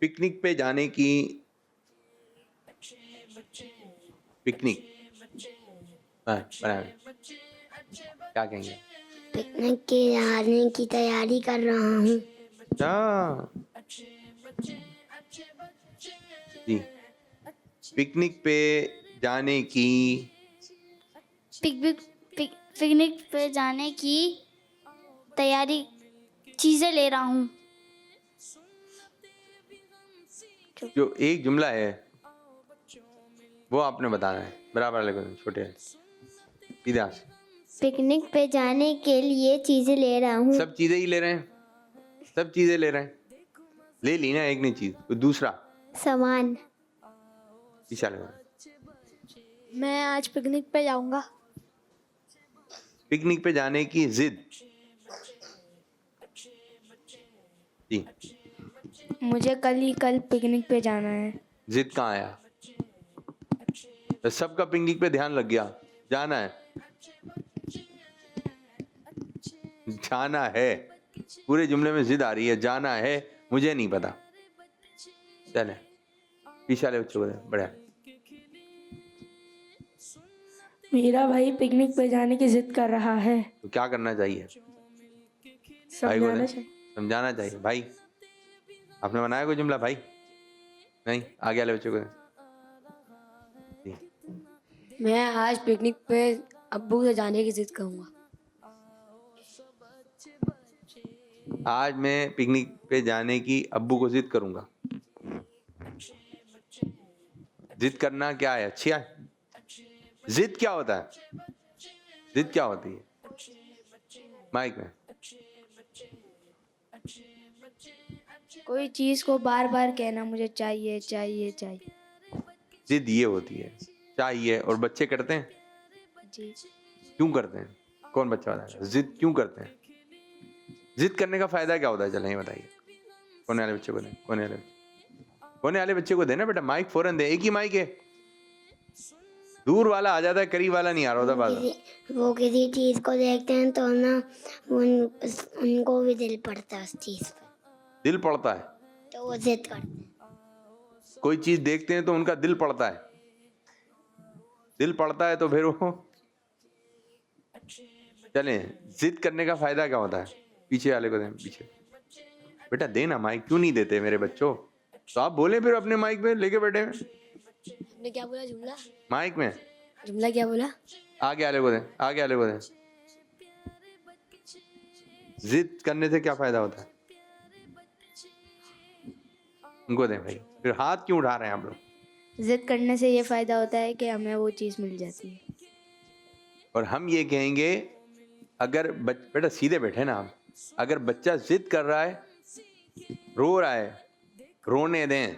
पिकनिक पे जाने की, पिकनिक बनाए। क्या कहेंगे? पिकनिक के जाने की तैयारी कर रहा हूँ। अच्छा जी, पिकनिक पे जाने की पिकनिक पे जाने की तैयारी चीजें ले रहा हूँ। जो एक जुमला है वो आपने बताना है, बराबर वाले को छोटे सीधा से। पिकनिक पे जाने के लिए चीजें ले रहा हूँ। सब चीजें ही ले रहे हैं, सब चीजें ले रहे हैं। ले ली ना एक ने चीज, तो दूसरा सामान। पीछे लगा। मैं आज पिकनिक पे जाऊंगा। पिकनिक पे जाने की जिद। जी, मुझे कल पिकनिक पे जाना है। जिद कहाँ आया? तो सबका पिकनिक पे ध्यान लग गया, जाना है, जाना है। पूरे जुमले में जिद आ रही है, जाना है, मुझे नहीं पता। चले पीछे वाले बच्चों को दे, बढ़िया। मेरा भाई पिकनिक पे जाने की जिद कर रहा है। तो क्या करना चाहिए? भाई को समझाना दे, समझाना चाहिए। भाई आपने बनाया कोई जुमला? भाई नहीं, आगे वाले बच्चों को दे। मैं आज पिकनिक पे अब्बू से जाने की जिद करूंगा। आज मैं पिकनिक पे जाने की अब्बू को जिद करूंगा। जिद करना क्या है? अच्छी है। जिद क्या होता है? जिद क्या होती है? माइक में। कोई चीज को बार बार कहना मुझे चाहिए चाहिए चाहिए। जिद ये होती है, चाहिए। और बच्चे करते हैं? जी। क्यों करते हैं? कौन बच्चा बताएगा जिद क्यों करते हैं? जिद करने का फायदा क्या होता है? चलो ये बताइए। कोने वाले बच्चे को दे, कोने वाले बच्चे को देना बेटा माइक, फौरन दे। एक ही माइक है, दूर वाला आ जाता है, करीब वाला नहीं आ रहा होता। बात वो किसी चीज को देखते हैं तो ना उनको भी दिल पड़ता है उस चीज पे, दिल पड़ता है तो वो जिद करते हैं। कोई चीज देखते हैं तो उनका दिल पड़ता है, दिल पड़ता है तो फिर वो चले। जिद करने का फायदा क्या होता है? पीछे वाले को दें, पीछे बेटा देना माइक। क्यों नहीं देते मेरे बच्चों? तो आप बोले फिर अपने माइक में लेके बैठे हैं। आपने क्या बोला जुमला? माइक में जुमला क्या बोला? आगे वाले को दें, आगे वाले को दें। जिद करने से क्या फायदा होता है? उनको दें भाई। फिर हाथ क्यों उठा रहे हैं आप लोग? जिद करने से ये फायदा होता है कि हमें वो चीज मिल जाती है। और हम ये कहेंगे, अगर बेटा सीधे बैठे ना आप, अगर बच्चा जिद कर रहा है, रो रहा है, रोने दें।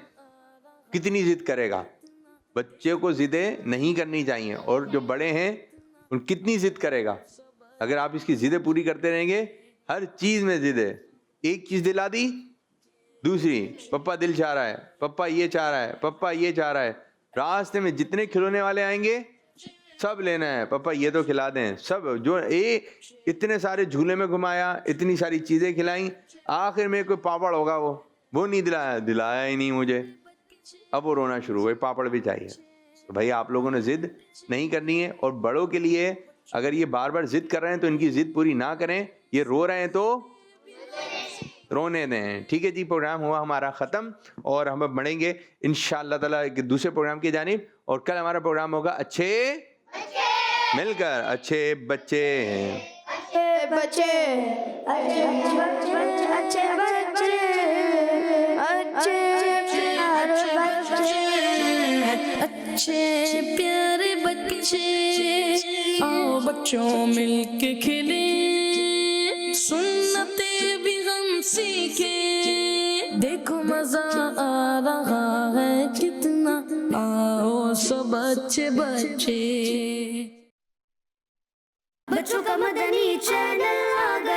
कितनी जिद करेगा? बच्चे को जिदें नहीं करनी चाहिए। और जो बड़े हैं उन कितनी जिद करेगा? अगर आप इसकी जिदें पूरी करते रहेंगे, हर चीज में जिदें। एक चीज दिला दी, दूसरी पप्पा दिल चाह रहा है, पप्पा ये चाह रहा है, पप्पा ये चाह रहा है। रास्ते में जितने खिलौने वाले आएंगे सब लेना है, पप्पा ये तो खिला दें। सब जो इतने सारे झूले में घुमाया, इतनी सारी चीजें खिलाई, आखिर में कोई पापड़ होगा वो नहीं दिलाया ही नहीं मुझे। अब वो रोना शुरू हुआ, पापड़ भी चाहिए। तो भाई आप लोगों ने जिद नहीं करनी है। और बड़ों के लिए अगर ये बार बार जिद कर रहे हैं तो इनकी जिद पूरी ना करें। ये रो रहे हैं तो रोने दें। ठीक है जी, प्रोग्राम हुआ हमारा ख़त्म और हम अब बढ़ेंगे इंशाअल्लाह ताला एक दूसरे प्रोग्राम की जानिब। और कल हमारा प्रोग्राम होगा अच्छे मिलकर अच्छे बच्चे। अच्छे प्यारे बच्चे, आओ बच्चों मिलके खेले, सुन्नते भी हम सीखे। देखो मजा आ रहा है कितना, आओ सब अच्छे बच्चे। बच्चों का मदनी चैनल आ गया।